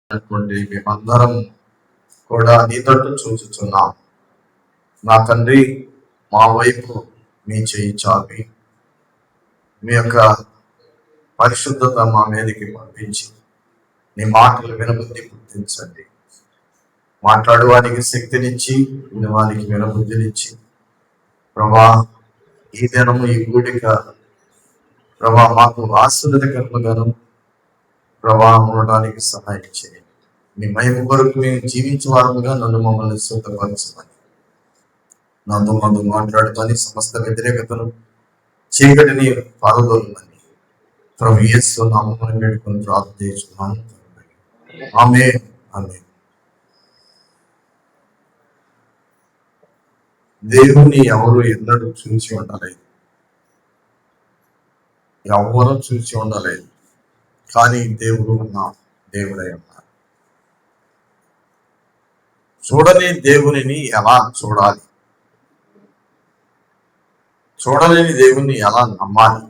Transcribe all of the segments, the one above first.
మేమందరం కూడా నీ తట్టు చూచుచున్నాం. నా తండ్రి, మా వైపు మీ చేయి చాపి మీ యొక్క పరిశుద్ధత మా మీదకి పంపించి నీ మాటలు వినబుద్ధి పుట్టించండి. మాట్లాడేవానికి శక్తినిచ్చి వినవానికి వినబుద్ధినిచ్చి ప్రభా, ఈ దినము ఈ కూడిక ప్రభా మాకు ఆశీర్వదకరముగాను ప్రభా ఉండడానికి సహాయం చేయండి. మీ మహిమ కొరకు మేము జీవించే వారముగా నన్ను మమ్మల్ని సిద్ధపరచమని, నాతో మాట్లాడుతాని సమస్త వ్యతిరేకతను చీకటిని పారదోలమని ప్రభు యేసు నామమున వేడుకొని ప్రార్థిస్తున్నాను. ఆమేన్. ఆమేన్. దేవుని ఎవరు ఎన్నడూ చూసి ఉండలేదు, ఎవరు చూసి ఉండలేదు. కానీ దేవుడు ఉన్న దేవుడై ఉన్నారు. చూడని దేవునిని ఎలా చూడాలి, చూడలేని దేవుని ఎలా నమ్మాలి,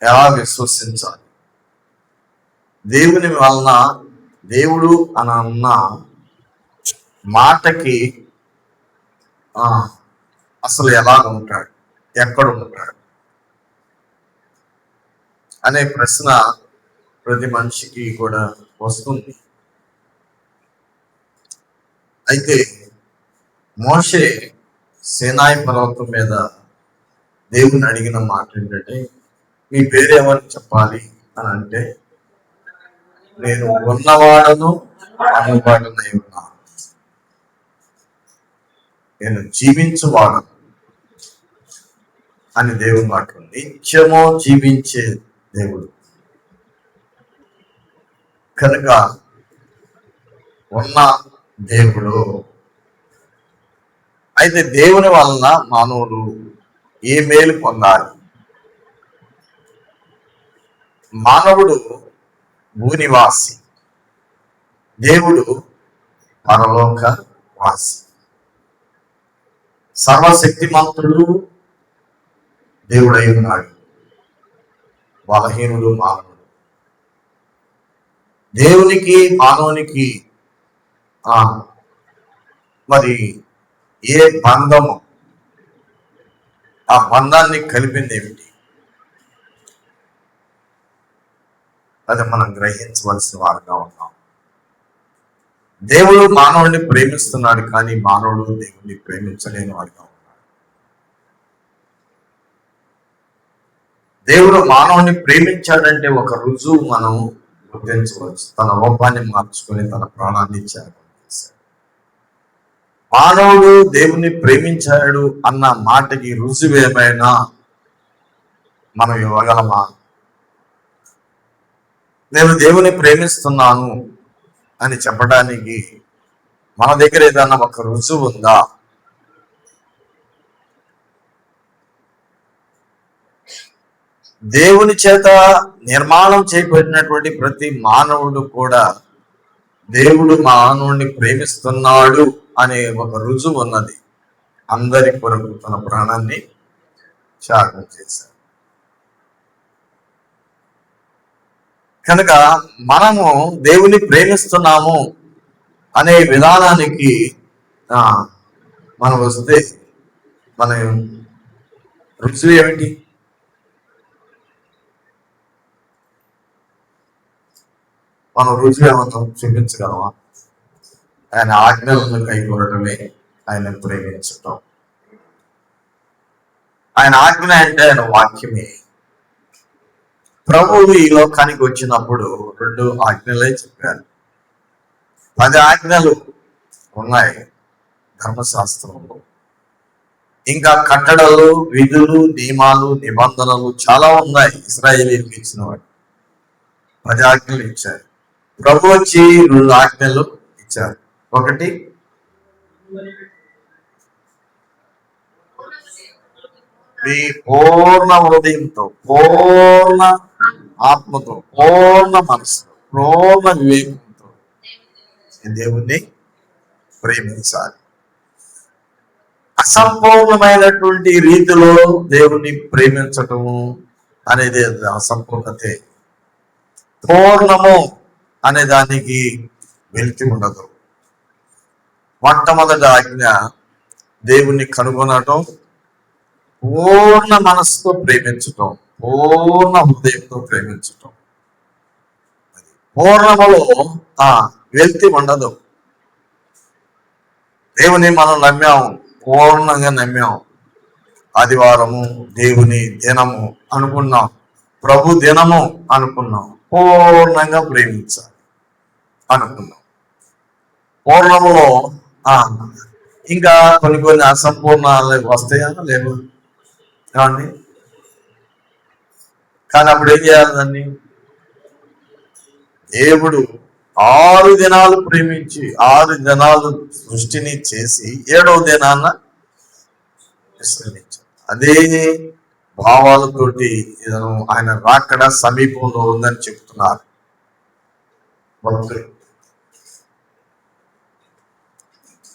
ఎలా విశ్వసించాలి? దేవుని వలన దేవుడు అని అన్న మాటకి అసలు ఎలా ఉంటాడు, ఎక్కడ ఉంటాడు అనే ప్రశ్న ప్రతి మనిషికి కూడా వస్తుంది. అయితే మోషే సీనాయి పర్వతం మీద దేవుని అడిగిన మాట ఏంటంటే, మీ పేరేమని చెప్పాలి అని అంటే, నేను ఉన్నవాడను అనువాడనై ఉన్నా, నేను జీవించువాడను అని దేవుని మాట. నిత్యమో జీవించే దేవుడు కనుక ఉన్న దేవుడు. అయితే దేవుని వలన మానవుడు ఏ మేలు పొందాలి? మానవుడు భూనివాసి, దేవుడు పరలోక వాసి. సర్వశక్తిమంతుడు దేవుడై ఉన్నాడు, బలహీనుడు మానవుడు. దేవునికి మానవునికి మరి ఏ బంధము, ఆ బంధాన్ని కలిపింది ఏమిటి? అది మనం గ్రహించవలసిన వారుగా ఉన్నాం. దేవుడు మానవుడిని ప్రేమిస్తున్నాడు, కానీ మానవుడు దేవుడిని ప్రేమించలేని వాడుగా ఉన్నాడు. దేవుడు మానవుడిని ప్రేమించాడంటే ఒక రుజువు మనం గుర్తించవచ్చు. తన రూపాన్ని మార్చుకొని తన ప్రాణాన్ని ఇచ్చాడు. మానవుడు దేవుని ప్రేమించాడు అన్న మాటకి రుజువు ఏమైనా మనం ఇవ్వగలమా? నేను దేవుని ప్రేమిస్తున్నాను అని చెప్పడానికి మన దగ్గర ఏదైనా ఒక రుజువు ఉందా? దేవుని చేత నిర్మాణం చేయబడినటువంటి ప్రతి మానవుడు కూడా దేవుడు మానవుడిని ప్రేమిస్తున్నాడు అనే ఒక రుజువు ఉన్నది. అందరి కొరకు తన ప్రాణాన్ని త్యాగం చేశాడు. కనుక మనము దేవుని ప్రేమిస్తున్నాము అనే విధానానికి మనం వస్తే మన రుజువు ఏమిటి? మనం రుజువు ఏమన్నా చూపించగలమా? ఆయన ఆజ్ఞలను కైకొనడమే ఆయన ప్రేమించటం. ఆయన ఆజ్ఞ అంటే ఆయన వాక్యమే. ప్రభువు ఈ లోకానికి వచ్చినప్పుడు 2 ఆజ్ఞలే చెప్పారు. 10 ఆజ్ఞలు ఉన్నాయి ధర్మశాస్త్రంలో. ఇంకా కట్టడలు, విధులు, నియమాలు, నిబంధనలు చాలా ఉన్నాయి ఇశ్రాయేలీయులకు ఇచ్చిన వాడు. 10 ఆజ్ఞలు ఇచ్చారు. ప్రభు వచ్చి 2 ఆజ్ఞలు ఇచ్చారు. ఒకటి, మీ పూర్ణ హృదయంతో, పూర్ణ ఆత్మతో, పూర్ణ మనసుతో, పూర్ణ వివేకంతో దేవుణ్ణి ప్రేమించాలి. అసంపూర్ణమైనటువంటి రీతిలో దేవుణ్ణి ప్రేమించటము అనేది అసంపూర్ణతే. పూర్ణము అనే దానికి వెలితి ఉండదు. మొట్టమొదటి ఆజ్ఞ దేవుణ్ణి కనుగొనటం, పూర్ణ మనస్సుతో ప్రేమించటం, పూర్ణ హృదయంతో ప్రేమించటం. పూర్ణములో వెలితి ఉండదు. దేవుని మనం నమ్మాము, పూర్ణంగా నమ్మాము. ఆదివారము దేవుని దినము అనుకున్నాం, ప్రభు దినము అనుకున్నాం, పూర్ణంగా ప్రేమించాలి అనుకున్నాం. పూర్ణములో ఇంకా కొన్ని అసంపూర్ణాలు వస్తాయా లేవు ఏమండి? కానీ అప్పుడు ఏం చేయాలి దాన్ని? దేవుడు 6 దినాలు ప్రేమించి 6 దినాలు సృష్టిని చేసి 7వ దినాన విశ్రమించారు. అదే భావాలతోటి ఆయన రాకడ సమీపంలో ఉందని చెప్తున్నారు భక్తులు.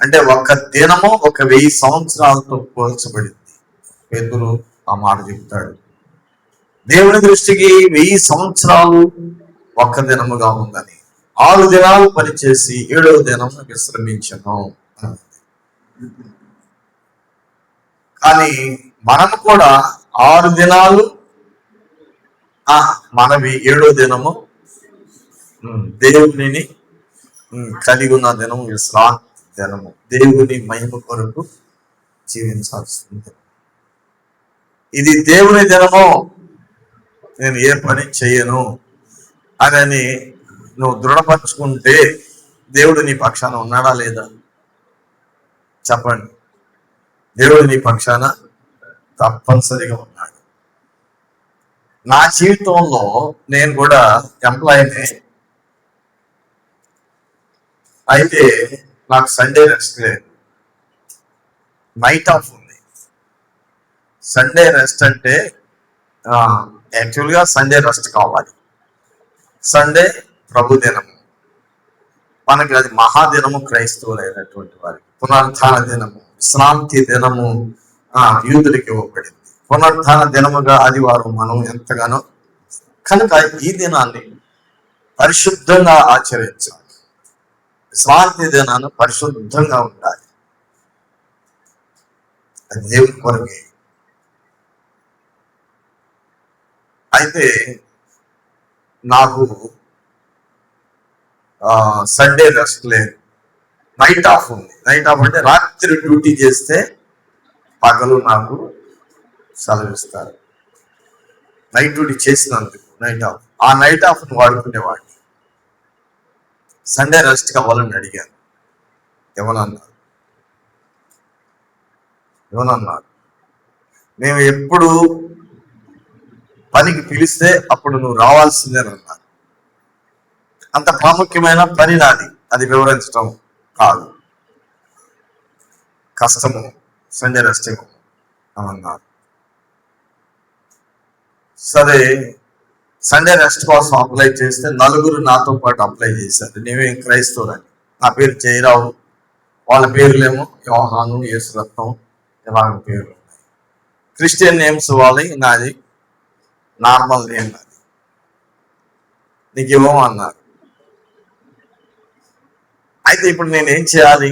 అంటే ఒక దినము 1000 సంవత్సరాలతో పోల్చబడింది. పేతురు ఆ మాట చెప్తాడు. దేవుని దృష్టికి 1000 సంవత్సరాలు ఒక్క దినముగా ఉందని. 6 దినాలు పనిచేసి 7వ దినం విశ్రమించను. కానీ మనము కూడా 6 దినాలు మనవి 7వ దినము దేవునిని కలిగి ఉన్న దినము, విశ్రాంతి దినము, దేవుని మహిమ కొరకు జీవించాల్సింది. ఇది దేవుని దినము, నేను ఏ పని చేయను అని నువ్వు దృఢపరుచుకుంటే దేవుడు నీ పక్షాన ఉన్నాడా లేదా? చెప్పండి. దేవుడు నీ పక్షాన తప్పనిసరిగా ఉన్నాడు. నా జీవితంలో నేను కూడా ఎంప్లాయీనే, అయితే నాకు సండే రెస్ట్ లేదు, నైట్ ఆఫ్ ఉంది. సండే రెస్ట్ అంటే యాక్చువల్గా సండే రెస్ట్ కావాలి. సండే ప్రభు దినము, మనకి అది మహాదినము క్రైస్తవులైనటువంటి వారికి. పునరుత్థాన దినము, విశ్రాంతి దినము యూదులకి ఇవ్వబడింది. పునరుత్థాన దినముగా ఆదివారం మనం ఎంతగానో. కనుక ఈ దినాన్ని పరిశుద్ధంగా ఆచరించాలి. విశ్రాంతి దినాన్ని పరిశుద్ధంగా ఉండాలి. అది దేవుని కొరకే. అయితే నాకు సండే రెస్ట్ లేదు, నైట్ ఆఫ్ ఉంది. నైట్ ఆఫ్ అంటే రాత్రి డ్యూటీ చేస్తే పగలు నాకు సెలవిస్తారు. నైట్ డ్యూటీ చేసినందుకు నైట్ ఆఫ్. ఆ నైట్ ఆఫ్ని వాడుకునేవాడిని. సండే రెస్ట్ కావాలని అడిగాను. ఏమన్నారు? మేము ఎప్పుడు పనికి పిలిస్తే అప్పుడు నువ్వు రావాల్సిందేనన్నారు. అంత ప్రాముఖ్యమైన పని నాది, అది వివరించడం కాదు, కష్టము, సండే రెస్ట్ అన్నారు. సరే, సండే రెస్ట్ కోసం అప్లై చేస్తే 4 నాతో పాటు అప్లై చేశారు. నీవేం క్రైస్తవులని. నా పేరు జయరావు, వాళ్ళ పేర్లేమో యోహాను, యేసురత్నం, ఇలాంటి పేర్లు ఉన్నాయి. క్రిస్టియన్ నేమ్స్ వాళ్ళి, నాది నార్మల్ నేమ్ నాది. నీకు ఇవ్వమన్నారు. అయితే ఇప్పుడు నేనేం చేయాలి?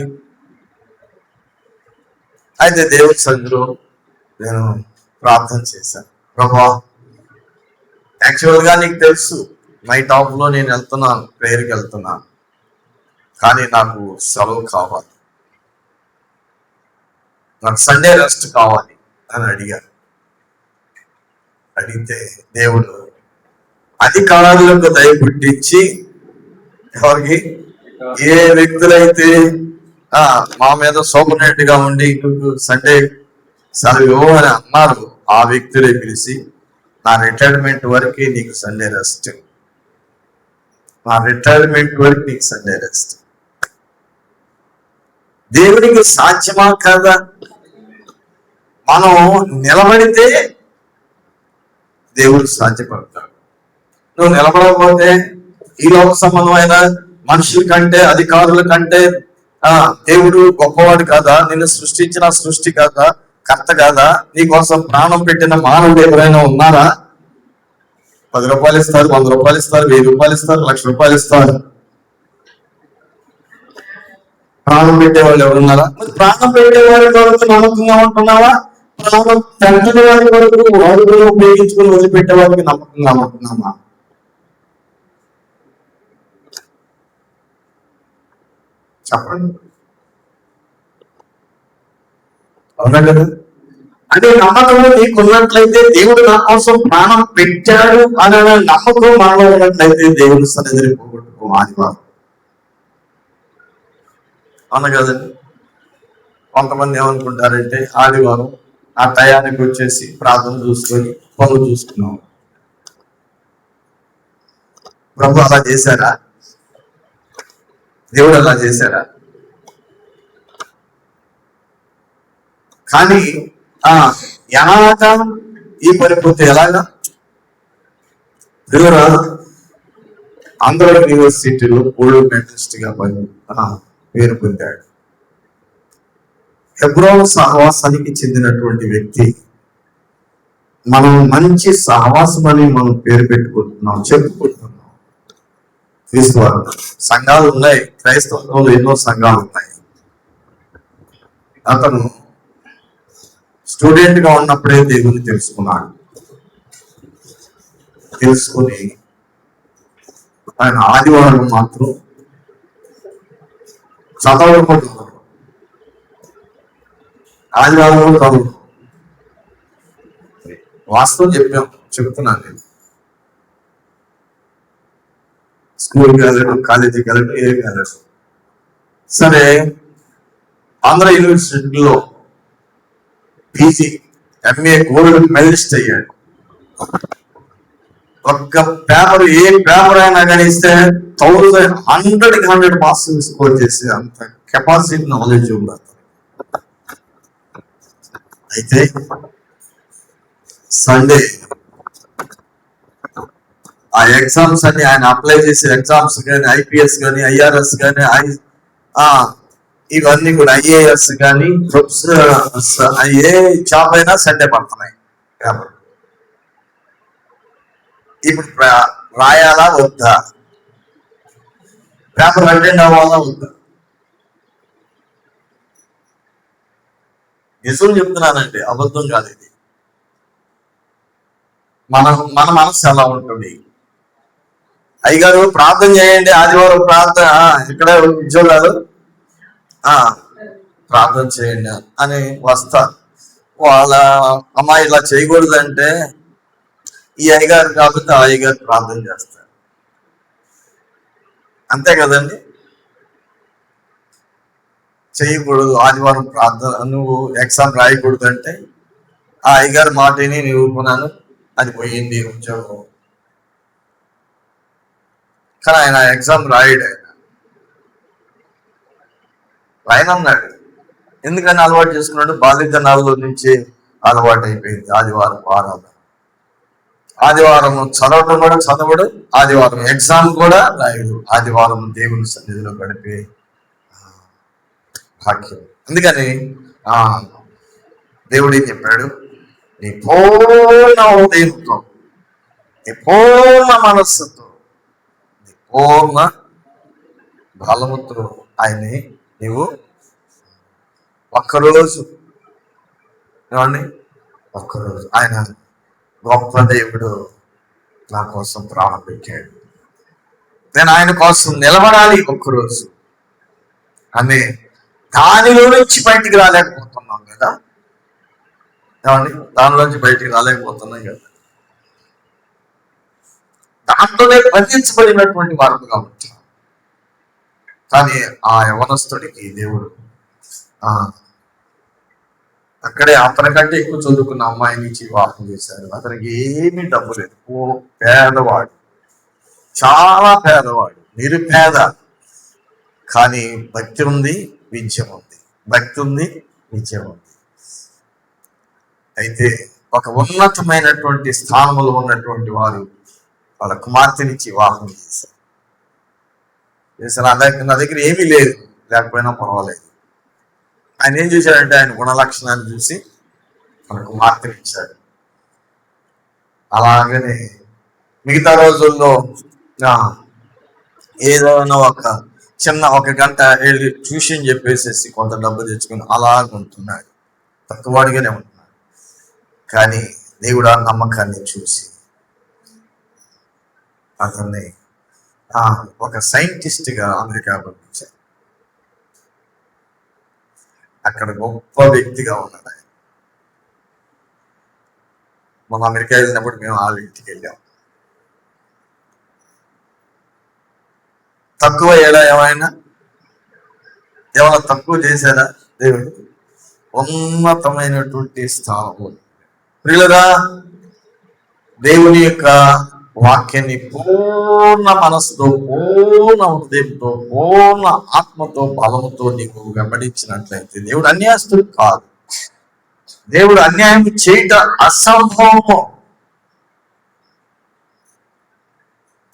అయితే దేవుడి సన్నిధిలో నేను ప్రార్థన చేశాను. ప్రభా, యాక్చువల్గా నీకు తెలుసు నైట్ ఆఫ్ లో నేను వెళ్తున్నాను, ప్రేయర్కి వెళ్తున్నాను, కానీ నాకు సెలవు కావాలి, నాకు సండే రెస్ట్ కావాలి అని అడిగాను. అడిగితే దేవుడు అధికారులకు దయ పుట్టించి, ఎవరికి, ఏ వ్యక్తులైతే మా మీద సోపనెట్ గా ఉండి సండే సెలవు అని అన్నారు, ఆ వ్యక్తులే పిలిచి, నా రిటైర్మెంట్ వరకు నీకు సండే రెస్ట్, నా రిటైర్మెంట్ వరకు నీకు సండే రెస్ట్. దేవుడికి సాధ్యమా కదా? మనం నిలబడితే దేవుడు సాధ్యపడతాడు. నువ్వు నిలబడకపోతే ఈ లోక సంబంధమైన మనుషుల కంటే, అధికారుల కంటే దేవుడు గొప్పవాడు కాదా? నిన్ను సృష్టించిన సృష్టి కాదా? కర్త కాదా? నీకోసం ప్రాణం పెట్టిన మానవుడు ఎవరైనా ఉన్నారా? 10 రూపాయలు ఇస్తారు, 100 రూపాయలు ఇస్తారు, 1000 రూపాయలు ఇస్తారు, 1,00,000 రూపాయలు ఇస్తారు. ప్రాణం పెట్టేవాళ్ళు ఎవరున్నారా? ప్రాణం పెట్టేవారి వరకు నమ్మకంగా ఉంటున్నావా? ప్రాణం తండ్రి వారి వరకు వారు ఉపయోగించుకుని వదిలిపెట్టే వారికి నమ్మకంగా ఉంటున్నామా? చెప్పండి. అవునా కదా? అదే నమ్మకం నీకున్నట్లయితే, దేవుడు నా కోసం ప్రాణం పెట్టాడు అనే నమ్మకం మనలో ఉన్నట్లయితే దేవుడు సన్నిధిని పోగొట్టుకో ఆదివారం. అవును కదండి. కొంతమంది ఏమనుకుంటారంటే ఆదివారం ఆ టయానికి వచ్చేసి ప్రార్థన చూసుకొని పనులు చూసుకున్నాం. ప్రభు అలా చేశారా? దేవుడు అలా చేశారా? కానీ ఎలాగా ఈ పరిపూర్తి ఎలాగా? దేవుడు ఆంధ్ర యూనివర్సిటీలో పూర్వ మెడలిస్ట్ గా పేరు పొందాడు. హెబ్రోన్ సహవాసానికి చెందినటువంటి వ్యక్తి. మనం మంచి సహవాసం అని మనం పేరు పెట్టుకుంటున్నాం, చెప్పుకుంటున్నాం. క్రీస్తు సంఘాలు ఉన్నాయి, క్రైస్తవంలో ఎన్నో సంఘాలు ఉన్నాయి. అతను స్టూడెంట్ గా ఉన్నప్పుడే దేవుని తెలుసుకున్నాడు. తెలుసుకుని ఆయన ఆదివారం మాత్రం చదవకపోతుంది. ఆదివారం చదువు వాస్తవం చెప్తున్నాను నేను. స్కూల్కి వెళ్ళడం, కాలేజీకి వెళ్ళడం, ఏమి వెళ్ళడం. సరే, ఆంధ్ర యూనివర్సిటీలో పీజీ ఎంఏ గోల్డ్ మెడలిస్ట్ అయ్యాడు. ఒక్క పేపర్, ఏ పేపర్ అయినా కానీ ఇస్తే 100 మార్క్స్ స్కోర్ చేసి అంత కెపాసిటీ నాలెడ్జ్ ఉండాలి. అయితే సండే ఆ ఎగ్జామ్స్ అన్ని ఆయన అప్లై చేసే ఎగ్జామ్స్ కానీ, ఐపీఎస్ కానీ, ఐఆర్ఎస్ కానీ, ఇవన్నీ కూడా ఐఏఎస్ కానీ, ఏ జాబ్ అయినా సండే పడుతున్నాయి పేపర్. ఇప్పుడు రాయాలా వద్దా? పేపర్ అటెండ్ అవ్వాలా వద్దా? నిజం చెప్తున్నానండి, అబద్ధం కాదు ఇది. మన మనసు ఎలా ఉంటుంది? అయ్యగారు ప్రార్థన చేయండి, ఆదివారం ప్రార్థన, ఇక్కడే ఉద్యోగాలు ప్రార్థన చేయండి అని వస్తారు. వాళ్ళ అమ్మాయి ఇలా చేయకూడదంటే ఈ అయ్యగారు కాబట్టి ఆ అయ్యగారు ప్రార్థన చేస్తారు. అంతే కదండి. చేయకూడదు ఆదివారం ప్రార్థన, నువ్వు ఎగ్జామ్ రాయకూడదు అంటే ఆ అయ్యగారు మాటని నేను ఊరుకున్నాను, అది పోయింది ఉద్యోగం. కానీ ఆయన ఎగ్జామ్ రాయడు, రాయనన్నాడు. ఎందుకని అలవాటు చేసుకున్నాడు? బాల్యదినాల్లో నుంచి అలవాటు అయిపోయింది ఆదివారం ఆరాధన. ఆదివారం చదవడం కూడా చదవడు, ఆదివారం ఎగ్జామ్ కూడా రాయడు. ఆదివారం దేవుని సన్నిధిలో గడిపే భాగ్యం. అందుకని దేవుడు ఏం చెప్పాడు? నీ పూర్ణ హృదయంతో, నీ పూర్ణ మనస్సుతో, నీ పూర్ణ బలముతో ఆయన్ని నీవు ఒక్కరోజు ఏమండి, ఒక్కరోజు ఆయన గొప్ప దేవుడు నా కోసం ప్రాణం పెట్టాడు, నేను ఆయన కోసం నిలబడాలి ఒక్కరోజు అని దానిలో నుంచి బయటికి రాలేకపోతున్నాం కదా. ఏమండి, దానిలోంచి బయటికి రాలేకపోతున్నాం కదా. దాంట్లోనే బంధించబడినటువంటి వారు కాబట్టి. కానీ ఆ యవనస్తుడికి దేవుడు అక్కడే అతనికంటే ఎక్కువ చదువుకున్న అమ్మాయిని ఇచ్చి వివాహం చేశారు. అతనికి ఏమీ డబ్బు లేదు, పేదవాడు, చాలా పేదవాడు, నిరుపేద. కానీ భక్తి ఉంది, విద్య ఉంది. భక్తి ఉంది, విద్య ఉంది. అయితే ఒక ఉన్నతమైనటువంటి స్థానంలో ఉన్నటువంటి వారు వాళ్ళ కుమార్తెనిచ్చి వివాహం చేశారు. నా దగ్గర ఏమీ లేదు, లేకపోయినా పర్వాలేదు. ఆయన ఏం చూశాడంటే ఆయన గుణలక్షణాన్ని చూసి మన కుమార్తెనిచ్చాడు. అలాగనే మిగతా రోజుల్లో ఏదైనా ఒక చిన్న 1 గంట వెళ్ళి ట్యూషన్ చెప్పేసేసి కొంత డబ్బు తెచ్చుకొని అలాగ ఉంటున్నాడు, తక్కువడిగానే ఉంటున్నాడు. కానీ దేవుడు ఆ నమ్మకాన్ని చూసి అతన్ని ఒక సైంటిస్ట్గా అమెరికా పంపించారు. అక్కడ గొప్ప వ్యక్తిగా ఉన్నాడు ఆయన. మనం అమెరికా వెళ్ళినప్పుడు మేము వాళ్ళ ఇంటికి వెళ్ళాం. తక్కువ ఏమైనా తక్కువ చేశారా? దేవుడు ఉన్నతమైనటువంటి స్థానం. ప్రియులరా, దేవుని యొక్క వాక్యాన్ని పూర్ణ మనసుతో, పూర్ణ హృదయంతో, పూర్ణ ఆత్మతో, బలముతో నీవు వెంబడించినట్లయితే దేవుడు అన్యాయస్తుడు కాదు. దేవుడు అన్యాయం చేయట అసంభవము.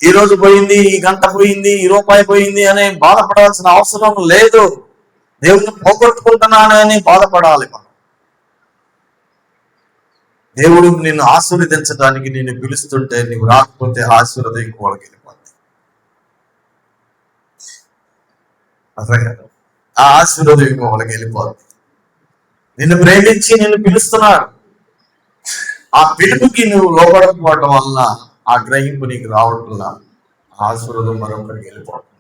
ఈ రోజు పోయింది, ఈ గంట పోయింది, ఈ రూపాయి పోయింది అని బాధపడాల్సిన అవసరం లేదు. దేవుని పోగొట్టుకుంటున్నాను అని బాధపడాలి మనం. దేవుడు నిన్ను ఆశీర్వదించడానికి నిన్ను పిలుస్తుంటే నువ్వు రాకపోతే ఆశీర్వదం ఇంకోళ్ళకి వెళ్ళిపోద్ది. అదే ఆ ఆశీర్వదం ఇంకోళ్ళకి వెళ్ళిపోద్ది. నిన్ను ప్రేమించి నిన్ను పిలుస్తున్నాడు. ఆ పిలుపుకి నువ్వు లోపడకపోవటం వల్ల ఆ గ్రహింపు నీకు రావట్లా, ఆశీర్వాదం మరొకరికి వెళ్ళిపోతుంది.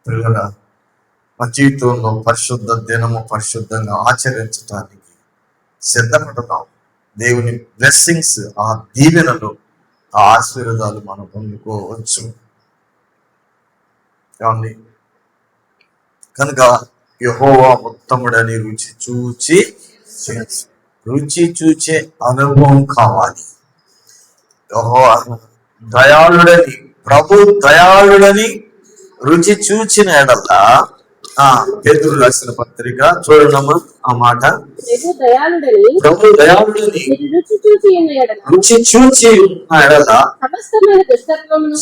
పిల్లరా, మా జీవితంలో పరిశుద్ధ దినము పరిశుద్ధంగా ఆచరించడానికి సిద్ధపడతాం. దేవుని బ్లెస్సింగ్స్, ఆ దీవెనలు, ఆ ఆశీర్వాదాలు మనం పొందుకోవచ్చు. ఏమండి? కనుక యెహోవా ఉత్తముడని రుచి చూచే అనుభవం కావాలి. యెహోవా దయాళుడని, ప్రభు దయాళుడని రుచి చూచిన ఎడలా, పేతురు రాసిన పత్రిక చూడమ్మా ఆ మాట. ప్రభు దయాళుడని రుచి చూచి ఎడల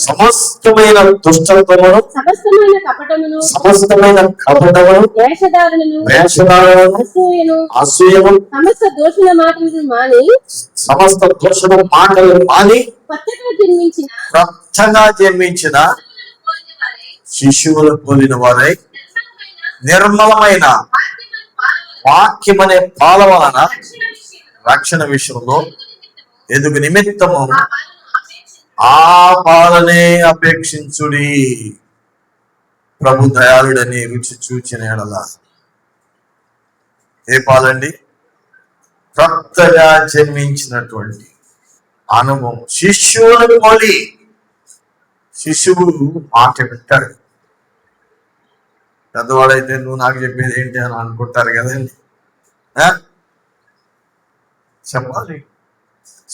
సమస్తమైన దుష్టత్వమును, సమస్తమైన కపటమును, వేషధారణను, అసూయను, సమస్త దోషణ మాటలు మాని కొత్తగా జన్మించిన శిశువులు పోలిన వారై నిర్మలమైన వాక్యమనే పాల వలన రక్షణ విషయంలో ఎదుగు నిమిత్తము ఆ పాలనే అపేక్షించుడి. ప్రభు దయాళుడని రుచి చూచిన ఎడల ఏ పాలండి? కొత్తగా జన్మించినటువంటి అనుభవం. శిశువును పోలి, శిశువు మాట వింటాడు. పెద్దవాడైతే నువ్వు నాకు చెప్పేది ఏంటి అని అనుకుంటారు కదండి. చెప్పాలి,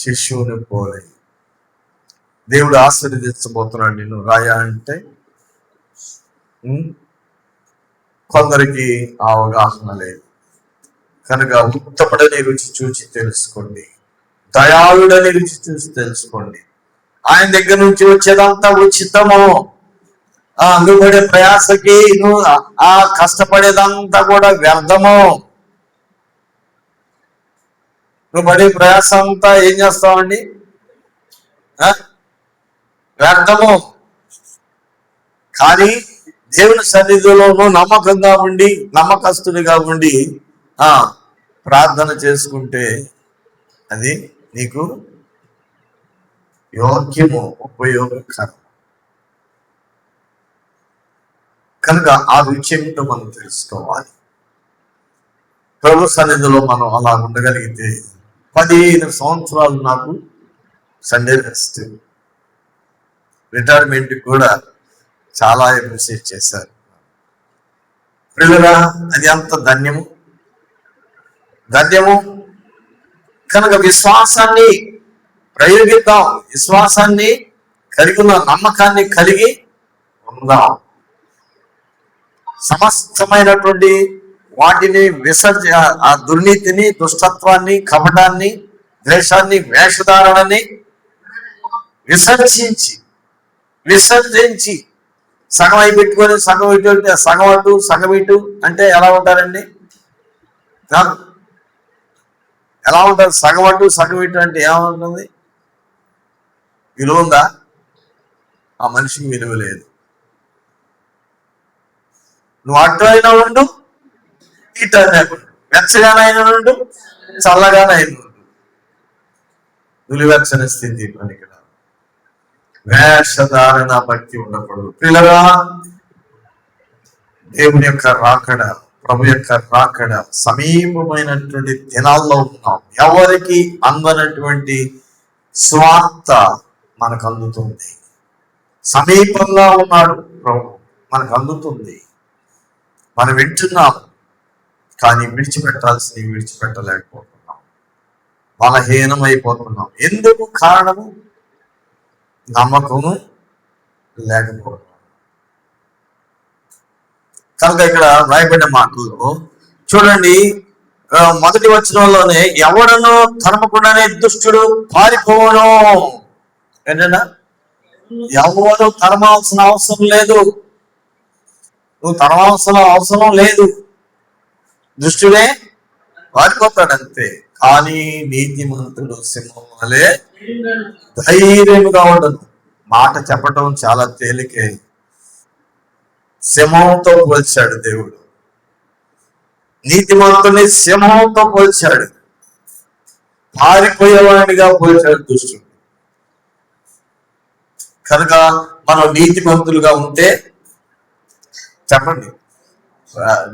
శిశువుని పోలే. దేవుడు ఆశీర్వదించబోతున్నాడు నిన్ను రాయా అంటే కొందరికి అవగాహన లేదు. కనుక ఉత్తముడని రుచి చూసి తెలుసుకోండి, దయాళుడని రుచి చూసి తెలుసుకోండి. ఆయన దగ్గర నుంచి వచ్చేదంతా ఉచితము. నువ్వు పడే ప్రయాసకి, నువ్వు కష్టపడేదంతా కూడా వ్యర్థము. నువ్వు పడే ప్రయాస అంతా ఏం చేస్తావండి? వ్యర్థము. కానీ దేవుని సన్నిధిలో నువ్వు నమ్మకంగా ఉండి, నమ్మకస్తుడిగా ఉండి ప్రార్థన చేసుకుంటే అది నీకు యోగ్యము, ఉపయోగకరం. కనుక ఆ రుచి ఏమిటో మనం తెలుసుకోవాలి. ప్రభు సన్నిధిలో మనం అలా ఉండగలిగితే 15 సంవత్సరాలు నాకు సండే రెస్ట్, రిటైర్మెంట్ కూడా చాలా అప్రిషియేట్ చేశారు. పిల్లరా, అది అంత ధన్యము. కనుక విశ్వాసాన్ని ప్రయోగిద్దాం, విశ్వాసాన్ని కలిగి ఉన్న నమ్మకాన్ని కలిగి ఉందాం. సమస్తమైనటువంటి వాటిని ఆ దుర్నీతిని, దుష్టత్వాన్ని, కపటాన్ని, ద్వేషాన్ని, వేషధారణని విసర్జించి సగం అయి పెట్టుకొని సగం ఇటు అంటే ఎలా ఉంటారండి? ఎలా ఉంటారు? సగం ఇటు అంటే ఏమంటుంది? విలువ ఉందా? ఆ మనిషికి విలువ లేదు. నువ్వు అటు అయినా ఉండు, ఇటు అయినా ఉండు, వెచ్చగానైనా ఉండు, చల్లగానైనా ఉండు, నులివెచ్చని స్థితి పనికి వేషధారణ భక్తి ఉండకూడదు. పిల్లగా దేవుని యొక్క రాకడ, ప్రభు యొక్క రాకడ సమీపమైనటువంటి దినాల్లో ఉన్నాం. ఎవరికి అందనటువంటి స్వార్థ మనకు అందుతుంది. సమీపంగా ఉన్నాడు ప్రభు, మనకు అందుతుంది, మనం వింటున్నాం, కానీ విడిచిపెట్టాల్సినవి విడిచిపెట్టలేకపోతున్నాం, బలహీనమైపోతున్నాం. ఎందుకు కారణము? నమ్మకము లేకపోవడం. కనుక ఇక్కడ రాయబడిన మాటల్లో చూడండి, మొదటి వచనంలోనే ఎవడను తరమకుండానే దుష్టుడు పారిపోవను. ఏంటంటే ఎవరు తరమాల్సిన అవసరం లేదు, నువ్వు తరమాల్సిన అవసరం లేదు, దుష్టుడే పారిపోతాడు అంతే. కానీ నీతిమంతుడు సింహం వలె ధైర్యముగా ఉండదు. మాట చెప్పటం చాలా తేలికే, సింహంతో పోల్చాడు దేవుడు. నీతిమంతుని సింహంతో పోల్చాడు, పారిపోయేవాడిగా పోల్చాడు దుష్టుడు. కనుక మనం నీతిమంతులుగా ఉంటే, చెప్పండి,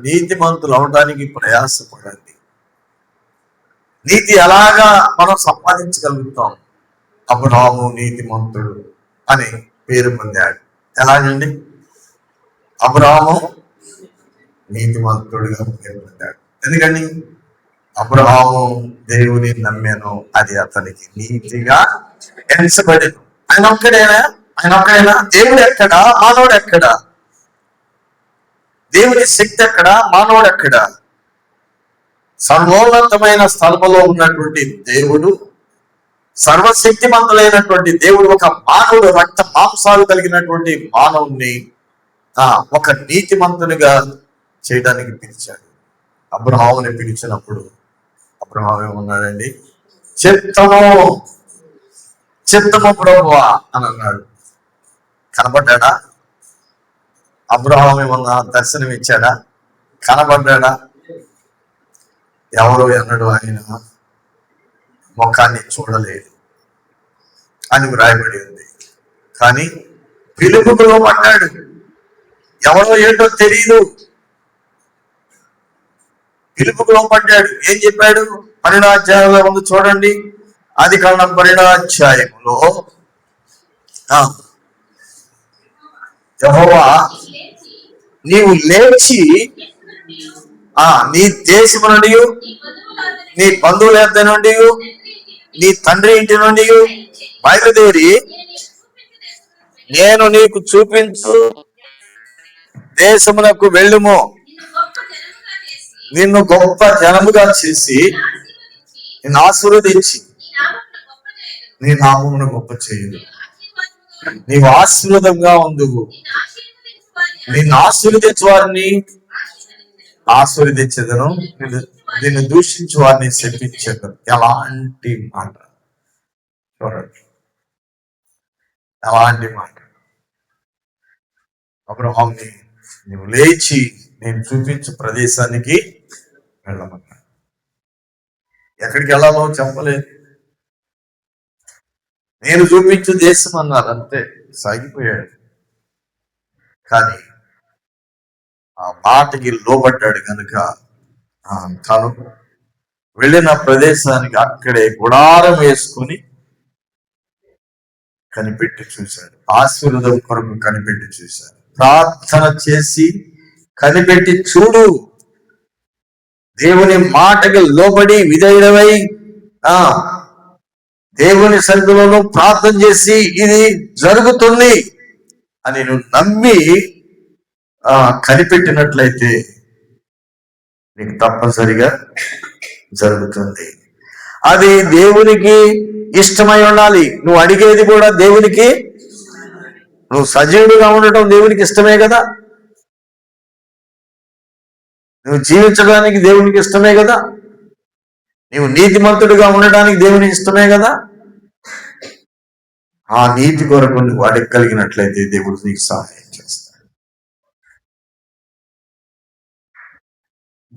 నీతిమంతులు అవడానికి ప్రయాసపడండి. నీతి ఎలాగా మనం సంపాదించగలుగుతాం? అబ్రహాము నీతిమంతుడు అని పేరు పొందాడు. ఎలాగండి? అబ్రహాము నీతిమంతుడుగా పేరు పొందాడు. ఎందుకని? అబ్రహాము దేవుని నమ్మాను, అది అతనికి నీతిగా ఎంచబడేది. ఆయన ఒక్కడైనా దేవుడు ఎక్కడా, మానవుడు ఎక్కడా? దేవుని శక్తి ఎక్కడ, మానవుడు ఎక్కడ? సర్వోన్నతమైన స్థలంలో ఉన్నటువంటి దేవుడు, సర్వశక్తిమంతులైనటువంటి దేవుడు ఒక మానవుడు, రక్త మాంసాలు కలిగినటువంటి మానవుణ్ణి ఒక నీతిమంతునిగా చేయడానికి పిలిచాడు. అబ్రహాముని పిలిచినప్పుడు అబ్రహాము ఏమన్నాడండి? చిత్తము ప్రభువా అని అన్నాడు. కనబడ్డా? అబ్రహాము ఏమన్నా దర్శనం ఇచ్చాడా? కనబడ్డా? ఎవరు ఎన్నడు ఆయన ముఖాన్ని చూడలేదు అని వ్రాయబడి ఉంది. కానీ పిలుపులో పడ్డాడు. ఎవరో ఏంటో తెలియదు, పిలుపులో పడ్డాడు. ఏం చెప్పాడు? 12వ అధ్యాయంలో ఉంది చూడండి. ఆదికాండం 12వ అధ్యాయంలో యెహోవా నీవు లేచి నీ దేశము నుండి, నీ బంధువుల యొద్ద నుండి, నీ తండ్రి ఇంటి నుండి బయలుదేరి నేను నీకు చూపించు దేశమునకు వెళ్ళుము, నిన్ను గొప్ప జనముగా చేసి నిన్ను ఆశీర్వదించి నీ నామమును గొప్ప చేయుదు, నీవు ఆశీర్వాదంగా ఉందువు, నిన్ను ఆశీర్వదించు వారిని ఆశీర్వదించదను, నిన్ను దూషించు వారిని శపించదను. ఎలాంటి మాట చూడండి, ఎలాంటి మాట. అబ్రహాముని నువ్వు లేచి నేను చూపించు ప్రదేశానికి వెళ్ళమన్నా. ఎక్కడికి వెళ్ళాలో చెప్పలేదు. నేను చూపించు దేశం అన్నారు, అంతే, సాగిపోయాడు. కానీ ఆ మాటకి లోబడ్డాడు కనుక తను వెళ్ళిన ప్రదేశానికి అక్కడే గుడారం వేసుకుని కనిపెట్టి చూశాడు. ఆశీర్వాదం కొరకు కనిపెట్టి చూశాడు. ప్రార్థన చేసి కనిపెట్టి చూడు, దేవుని మాటకి లోబడి విధేయుడవై దేవుని సన్నిధిలోనూ ప్రార్థన చేసి ఇది జరుగుతుంది అని నువ్వు నమ్మి కనిపెట్టినట్లయితే నీకు తప్పనిసరిగా జరుగుతుంది. అది దేవునికి ఇష్టమై ఉండాలి. నువ్వు అడిగేది కూడా దేవునికి, నువ్వు సజీవుడిగా ఉండటం దేవునికి ఇష్టమే కదా, నువ్వు జీవించడానికి దేవునికి ఇష్టమే కదా, నువ్వు నీతిమంతుడిగా ఉండడానికి దేవునికి ఇష్టమే కదా. ఆ నీతి కొరకు నువ్వు అడగగలిగినట్లయితే దేవుడు నీకు సహాయం చేస్తాడు.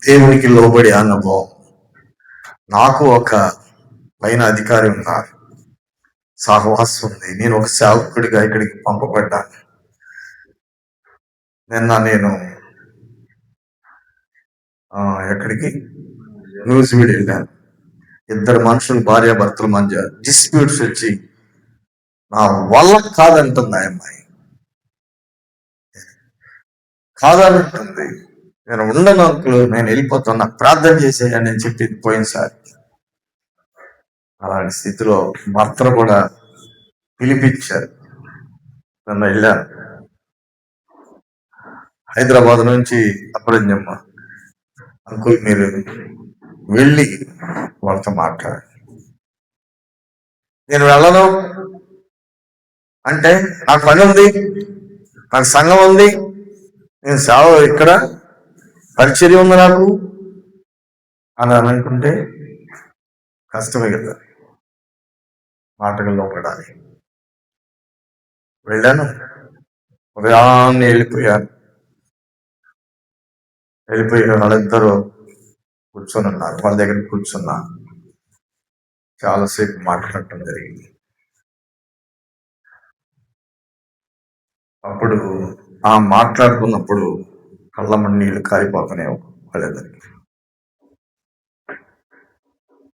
దేవునికి లోబడి అనుభవం. నాకు ఒక పైన అధికారి ఉన్నారు, సహవాసం ఉంది. నేను ఒక సేవకుడిగా ఇక్కడికి పంపబడ్డాను. నిన్న నేను ఎక్కడికి న్యూజిలాండ్ వెళ్ళాను. ఇద్దరు మనుషులు భార్యాభర్తల మధ్య డిస్ప్యూట్స్ వచ్చి నా వల్ల కాదంటుంది. ఆ అమ్మాయి కాదంటుంది. నేను ఉండను అంకులు, నేను వెళ్ళిపోతున్నా, ప్రార్థన చేసేయని నేను చెప్పింది పోయినసారి. అలాంటి స్థితిలో భర్తను కూడా పిలిపించారు. నన్ను వెళ్ళాను. హైదరాబాద్ నుంచి అప్పుడమ్మ, అంకుల్ మీరు వెళ్ళి వాళ్ళతో మాట్లాడాలి. నేను వెళ్ళను అంటే నాకు పని ఉంది, నాకు సంఘం ఉంది, నేను సేవ ఇక్కడ పరిచర్య ఉంది నాకు అని అనుకుంటే కష్టమే కదా, మాటల్లో పడాలి. వెళ్ళాను, ఉదయాన్నే వెళ్ళిపోయాను. వాళ్ళిద్దరూ కూర్చొని ఉన్నారు. వాళ్ళ దగ్గర కూర్చున్నా, చాలాసేపు మాట్లాడటం జరిగింది. అప్పుడు మాట్లాడుకున్నప్పుడు కళ్ళమ్మడి నీళ్లు కారిపోతున్నాయి వాళ్ళిద్దరికి.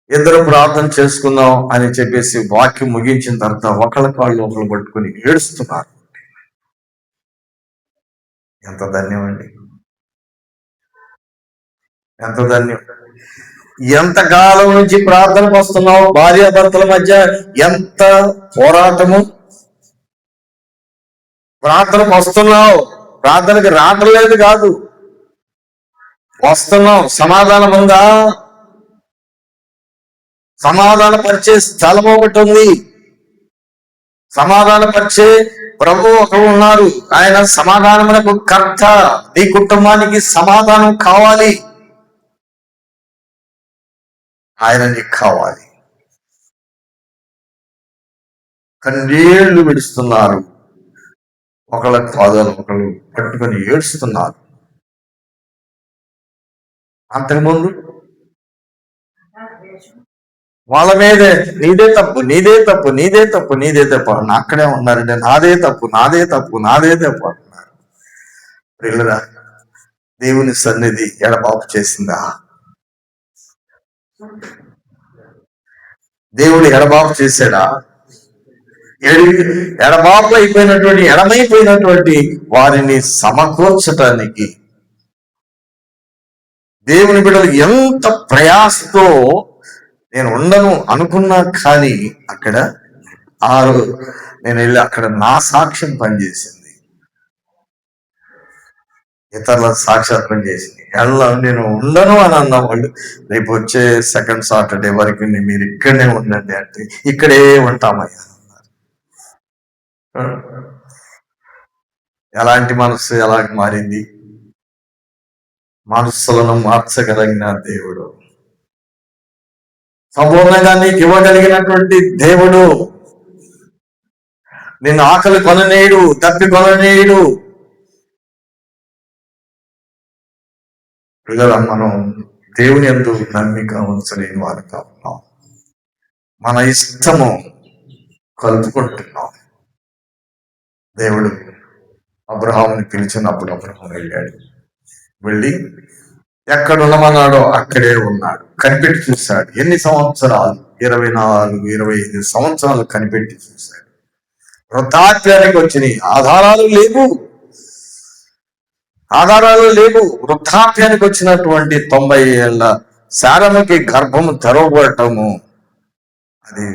ఇద్దరు ప్రార్థన చేసుకుందాం అని చెప్పేసి వాక్యం ముగించిన తర్వాత ఒకళ్ళ కాళ్ళు ఒకళ్ళు పట్టుకుని ఏడుస్తున్నారు. ఎంత ధన్యం అండి, ఎంత ధన్యం. ఎంతకాలం నుంచి ప్రార్థనకు వస్తున్నావు, భార్యాభర్తల మధ్య ఎంత పోరాటము. ప్రార్థనకు వస్తున్నావు, ప్రార్థనకి రావటం లేదు కాదు, వస్తున్నావు. సమాధానం ఉందా? సమాధానపరిచే స్థలం ఒకటి ఉంది, సమాధానపరిచే ప్రభు ఒకరు ఉన్నారు. ఆయన సమాధానమునకు కర్త. నీ కుటుంబానికి సమాధానం కావాలి, ఆయన నీకు కావాలి. కన్నీళ్లు విడుస్తున్నారు, ఒకళ్ళ పాదాలు ఒకళ్ళు పట్టుకొని ఏడుస్తున్నారు. అంతకుముందు వాళ్ళ మీదే నీదే తప్పు, నీదే తప్పు, నీదే తప్పు, నీదే తప్పు అని అక్కడే ఉన్నారంటే నాదే తప్పు, నాదే తప్పు, నాదే తప్పు అంటున్నారు. పిల్లరా, దేవుని సన్నిధి ఎడబాపు చేసిందా? దేవుడు ఎడబాపు చేశాడా? ఎడబాపు అయిపోయినటువంటి, ఎడమైపోయినటువంటి వారిని సమకూర్చటానికి దేవుని బిడ్డలు ఎంత ప్రయాసతో నేను ఉండను అనుకున్నా, కానీ అక్కడ నేను వెళ్ళి అక్కడ నా సాక్ష్యం పనిచేసింది, ఇతరుల సాక్ష్యాలు పనిచేసింది. నేను ఉండను అని అన్న వాళ్ళు రేపు వచ్చే సెకండ్ సాటర్డే వరకు మీరు ఇక్కడనే ఉండండి అంటే ఇక్కడే ఉంటామయ్యా. ఎలాంటి మనసు ఎలాంటి మారింది? మనస్సులను మార్చగలిగిన దేవుడు, సంపూర్ణంగా నీకు ఇవ్వగలిగినటువంటి దేవుడు. నిన్ను ఆకలి కొననీయుడు, తప్పి కొననీయుడు. పిల్లల, మనం దేవుని యందు నమ్మిక ఉంచలేని వారు కావున్నాం. మన ఇష్టము కలుపుకుంటున్నాం. దేవుడు అబ్రహాముని పిలిచినప్పుడు అబ్రహాం వెళ్ళాడు. వెళ్ళి ఎక్కడ ఉండమన్నాడో అక్కడే ఉన్నాడు. కనిపెట్టి చూశాడు. ఎన్ని సంవత్సరాలు? 24, 25 సంవత్సరాలు కనిపెట్టి చూశాడు. వృద్ధాప్యానికి వచ్చినాయి, ఆధారాలు లేవు. వృద్ధాప్యానికి వచ్చినటువంటి 90 ఏళ్ల శారముకి గర్భము తెరవబడటము అది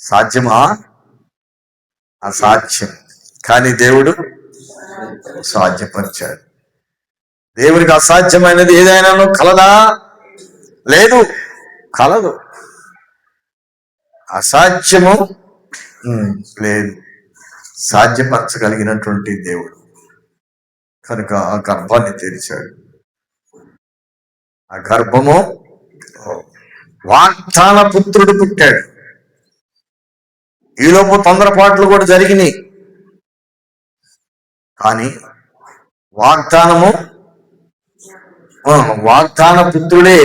సాధ్యమా? అసాధ్యం. కానీ దేవుడు సాధ్యపరిచాడు. దేవునికి అసాధ్యమైనది ఏదైనాను కలదా? లేదు, కలదు. అసాధ్యము లేదు, సాధ్యపరచగలిగినటువంటి దేవుడు కనుక ఆ గర్భాన్ని తెరిచాడు. ఆ గర్భము వాగ్దాన పుత్రుడు పుట్టాడు. ఈలోపు తొందరపాట్లు కూడా జరిగినాయి, కానీ వాగ్దానము వాగ్దాన పుత్రుడే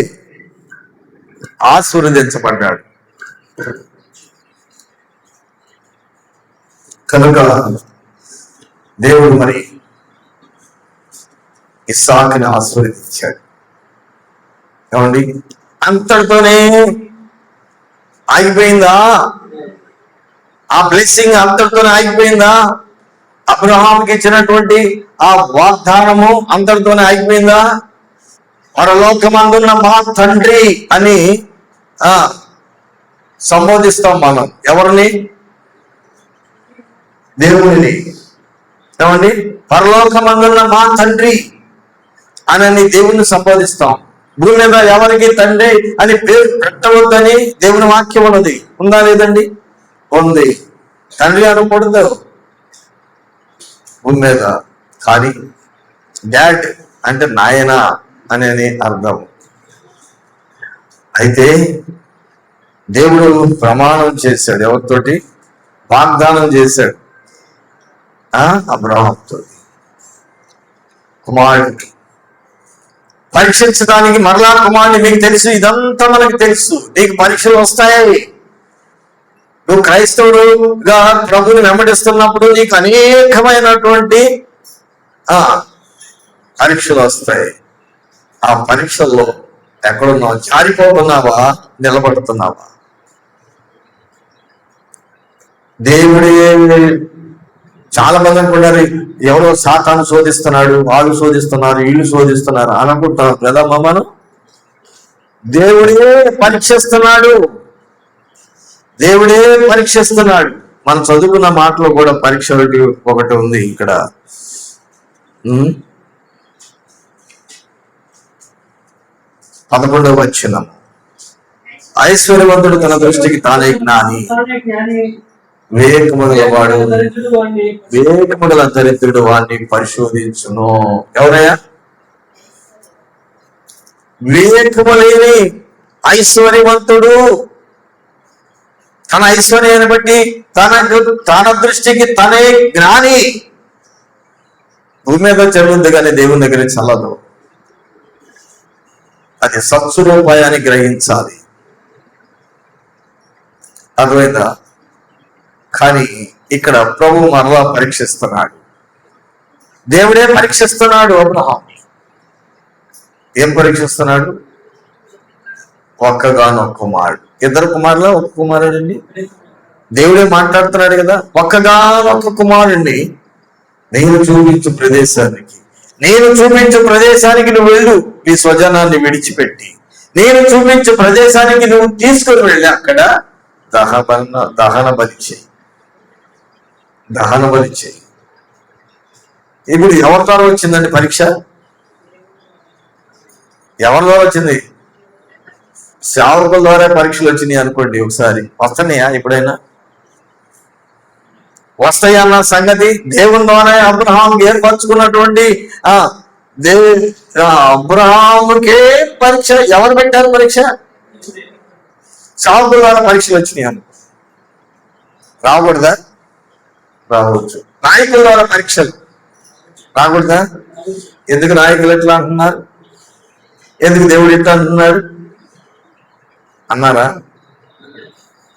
ఆశీర్వదించబడ్డాడు. కనుక దేవుడు మరి ఇస్సాకుని ఆశీర్వదించాడు. ఏమండి, అంతటితోనే ఆగిపోయిందా? ఆ బ్లెస్సింగ్ అంతటితోనే ఆగిపోయిందా? అబ్రహాంకి ఇచ్చినటువంటి ఆ వాగ్దానము అంతటితోనే ఆగిపోయిందా? పరలోకమందున్న మా తండ్రి అని సంబోధిస్తాం మనం. ఎవరిని? దేవుడిని. ఏమండి, పరలోకమందున్న మా తండ్రి అని దేవుణ్ణి సంబోధిస్తాం. భూమి మీద ఎవరికి తండ్రి అని పేరు పెట్టవద్దని దేవుని వాక్యం ఉన్నది. ఉందా లేదండి? ఉంది. తండ్రి అనకూడదు భూమి మీద. కానీ డాడ్ అంటే నాయన అనేది అర్థం. అయితే దేవుడు ప్రమాణం చేశాడు. ఎవరితోటి? వాగ్దానం చేశాడు అబ్రహాంతో. కుమారుడికి పరీక్షించడానికి మరలా కుమారుని. మీకు తెలుసు, ఇదంతా మనకు తెలుసు. నీకు పరీక్షలు వస్తాయి. నువ్వు క్రైస్తవుడుగా ప్రభుని వెంబడిస్తున్నప్పుడు నీకు అనేకమైనటువంటి పరీక్షలు వస్తాయి. ఆ పరీక్షల్లో ఎక్కడున్నావు? జారిపోతున్నావా? నిలబడుతున్నావా? దేవుడే చాలా మంది అనుకున్నారు, ఎవరో సాతాను శోధిస్తున్నాడు, వాళ్ళు శోధిస్తున్నారు, వీళ్ళు శోధిస్తున్నారు అనుకుంటున్నారు కదా. మనం దేవుడే పరీక్షిస్తున్నాడు. దేవుడే పరీక్షిస్తున్నాడు. మనం చదువుకున్న మాటలో కూడా పరీక్ష ఒకటి ఉంది ఇక్కడ. 11వ వచనం, ఐశ్వర్యవంతుడు తన దృష్టికి తానే జ్ఞాని, వివేకముగల దరిద్రుడు వాడిని పరిశోధించును. ఎవరయ్యా? వివేకము లేని ఐశ్వర్యవంతుడు తన ఐశ్వర్యాన్ని బట్టి తన దృష్టికి తనే జ్ఞాని. భూమి మీద చదువుంది కానీ దేవుని దగ్గర చల్లదు. అది సత్స్వరూపాయాన్ని గ్రహించాలి. అర్థమైందా? కానీ ఇక్కడ ప్రభు మరలా పరీక్షిస్తున్నాడు. దేవుడే పరీక్షిస్తున్నాడు అబ్రహాం. ఏం పరీక్షిస్తున్నాడు? ఒక్కగానొక్క కుమారుడు. ఇద్దరు కుమారులా? ఒక కుమారుడండి. దేవుడే మాట్లాడుతున్నాడు కదా. ఒక్కగానొక్క కుమారుడిని నేను చూపించు ప్రదేశానికి నువ్వు వెళ్ళు. నీ స్వజనాన్ని విడిచిపెట్టి నేను చూపించు ప్రదేశానికి నువ్వు తీసుకుని వెళ్ళి అక్కడ దహన బలి చేయి. ఇప్పుడు ఎవరి ద్వారా వచ్చిందండి పరీక్ష? ఎవరి ద్వారా వచ్చింది? సేవకుల ద్వారా పరీక్షలు వచ్చినాయి అనుకోండి. ఒకసారి వస్తున్నాయా? ఎప్పుడైనా వస్తాయన్న సంగతి దేవుని ద్వారా అబ్రహాం ఏర్పరచుకున్నటువంటి అబ్రహాముకే పరీక్ష. ఎవరు పెట్టారు పరీక్ష? సేవకుల ద్వారా పరీక్షలు వచ్చినాయి అనుకో. రాకూడదా? రావచ్చు. నాయకుల ద్వారా పరీక్షలు రాకూడదా? ఎందుకు నాయకులు ఎట్లా అంటున్నారు? ఎందుకు దేవుడు ఎట్లా అంటున్నాడు అన్నారా?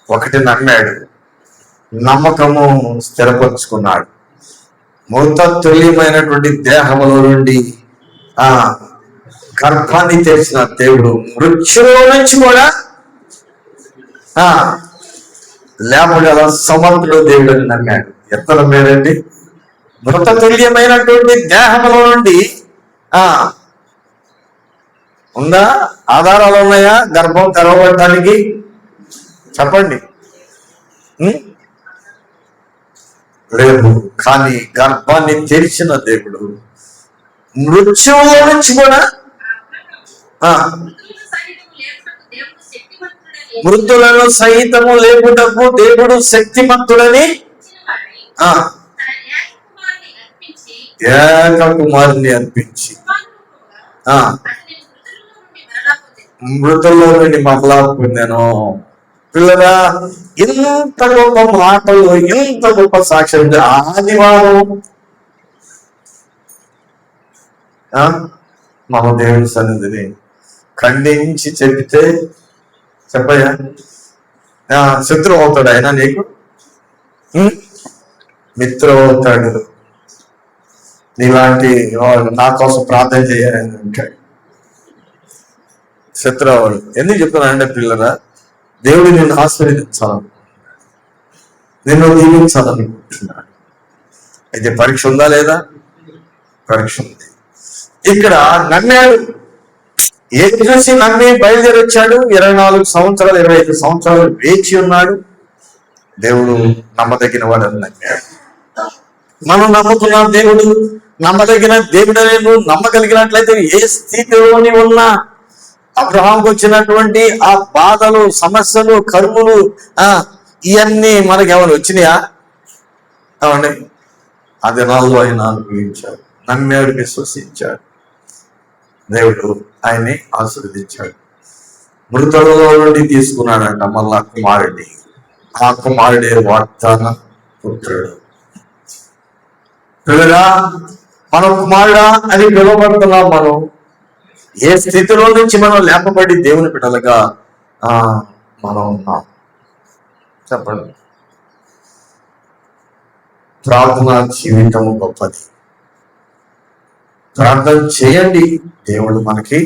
ఒకటి నమ్మాడు, నమ్మకము స్థిరపరుచుకున్నాడు. మూత తుల్యమైనటువంటి దేహములో నుండి గర్భాన్ని తెరిచిన దేవుడు మృత్యులో నుంచి కూడా లేపగల సమర్థుడు దేవుడు అని నమ్మాడు. ఎంత నమ్మాడండి? మృత తుల్యమైనటువంటి దేహములో నుండి ఉందా? ఆధారాలు ఉన్నాయా గర్భం తెరవబడటానికి? చెప్పండి. లేవు. కానీ గర్భాన్ని తెరిచిన దేవుడు మృత్యువులో నుంచి కూడా మృతులను సహితము లేపుటకు దేవుడు శక్తిమంతుడని ఏక కుమారుని అర్పించి మృతుల్లో నుండి మరలా పొందాను. పిల్లగా ఇంత గొప్ప మాటలు, ఇంత గొప్ప సాక్ష్యం. ఆదివారం మన దేవుని సన్నిధిని ఖండించి చెబితే చెప్పయ్యా శత్రువు అవుతాడు, ఆయన నీకు మిత్రుడు అవుతాడు. నీలాంటి నా కోసం ప్రార్థన చేయాలని అంటాడు. శత్రువు ఎందుకు చెప్తున్నానంటే పిల్లరా, దేవుడు నిన్ను ఆశీర్వదించాలను, నిన్ను దీవించాలనుకుంటున్నాడు. అయితే పరీక్ష ఉందా లేదా? పరీక్ష ఉంది. ఇక్కడ నమ్మాడు, ఏం చూసి నమ్మి బయలుదేరి వచ్చాడు. 24 సంవత్సరాలు 25 సంవత్సరాలు వేచి ఉన్నాడు. దేవుడు నమ్మదగిన వాడని నమ్మాడు. మనం నమ్ముతున్నాం, దేవుడు నమ్మదగిన దేవుడనే నువ్వు నమ్మగలిగినట్లయితే ఏ స్థితిలోని ఉన్నా అబ్రహాంకు వచ్చినటువంటి ఆ బాధలు, సమస్యలు, కరువులు ఇవన్నీ మనకి ఏమైనా వచ్చినాయా? అవండి ఆ దినాల్లో ఆయన అనుభవించాడు, నమ్మాడు, విశ్వసించాడు. దేవుడు ఆయన్ని ఆశీర్వదించాడు. మృతులలో నుండి తీసుకున్నాడంట మళ్ళా కుమారుడిని. ఆ కుమారుడే వాగ్దాన పుత్రుడు. పిల్లగా మనం కుమారుడా అని పిలువబడుతున్నాం. మనం ఏ స్థితిలో నుంచి మనం లేపబడి దేవుని బిడ్డలుగా మనం ఉన్నాం చెప్పండి. ప్రార్థన జీవితము గొప్పది. ప్రార్థన చేయండి, దేవుడు మనకి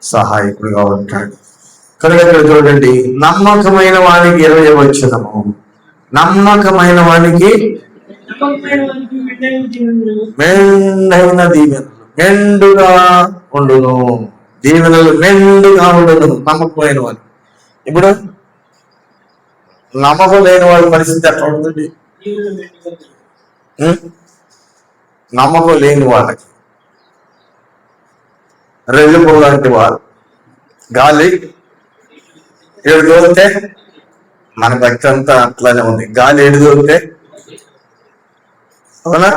సహాయకుడిగా ఉంటాడు. కనుక ఇక్కడ చూడండి, నమ్మకమైన వానికి 20వ వచనము, నమ్మకమైన వానికి మెండైన దీవెనలు మెండుగా ఉండును. దీవెనలు మెండుగా ఉండును నమ్మకమైన వాడు. ఇప్పుడు నమ్మకం లేని వాడి పరిస్థితి ఎట్లా ఉంటుంది? నమ్మకం లేని వాళ్ళకి రెల్లిపో లాంటి వారు. గాలి ఏడు దోలితే మన భక్తి అంతా అట్లానే ఉంది. గాలి ఏడు దోలితే అవునా?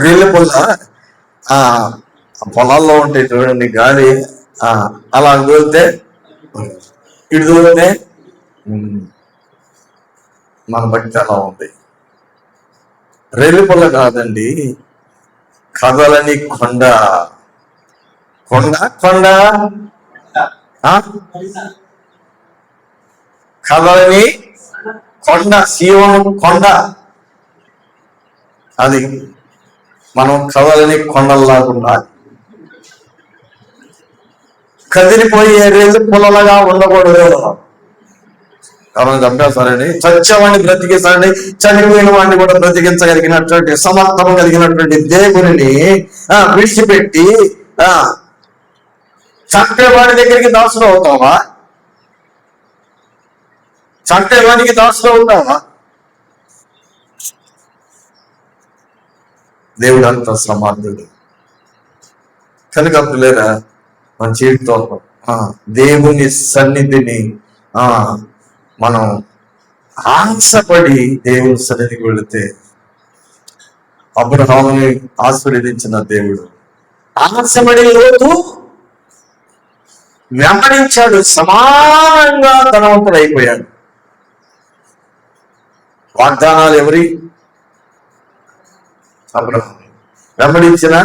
రెల్లి పొల్ల పొలాల్లో ఉంటాయి చూడండి, గాలి అలా దోలితే ఇటు దోలితే మన భక్తి అలా ఉంది. రెల్లి పొల్ల కాదండి, కదలని కొండ. కొండ కొండ కదలని కొండ, శివం కొండ. అది మనం కదలని కొండల్లాగా ఉండాలి. కదిలిపోయే రేలు పొలలుగా ఉండకూడదు. ఎవరైనా చంపేస్తారని, చచ్చేవాడిని బ్రతికిస్తారని, చనిపోయిన వాడిని కూడా బ్రతికించగలిగినటువంటి సమర్థం కలిగినటువంటి దేవుని విడిచిపెట్టి చంపేవాడి దగ్గరికి దాసులు అవుతావా? చంపేవాడికి దాసులు అవుతావా? దేవుడు అంత సమర్థుడు. కనుక పిల్లరా, మన జీవితంలో దేవుని సన్నిధిని మనం ఆశపడి దేవుని సన్నిధికి వెళితే, అబ్రహాముని ఆశీర్వదించిన దేవుడు ఆశపడి లోతు వెంబడించాడు, సమానంగా ధనవంతుడైపోయాడు. వాగ్దానాలు ఎవరి? అబ్రహాము. వెంబడించిన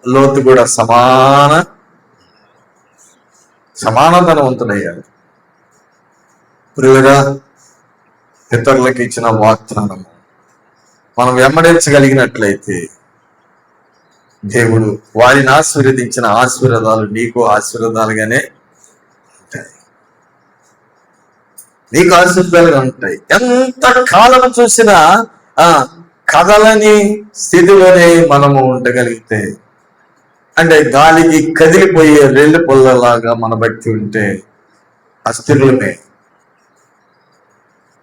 లోతు కూడా సమాన ధనవంతుడయ్యాడు. ప్రియులుగా, ఇతరులకు ఇచ్చిన వాగ్దానం మనం వెంబడించగలిగినట్లయితే దేవుడు వారిని ఆశీర్వదించిన ఆశీర్వాదాలు నీకు ఆశీర్వాదాలుగానే ఉంటాయి. నీకు ఆశీర్వాదాలుగా ఉంటాయి. ఎంత కాలం చూసినా కదలని స్థితిలోనే మనము ఉండగలిగితే, అంటే గాలికి కదిలిపోయే రెల్లి పొల్లలాగా మన భక్తి ఉంటే అస్థిరులమే.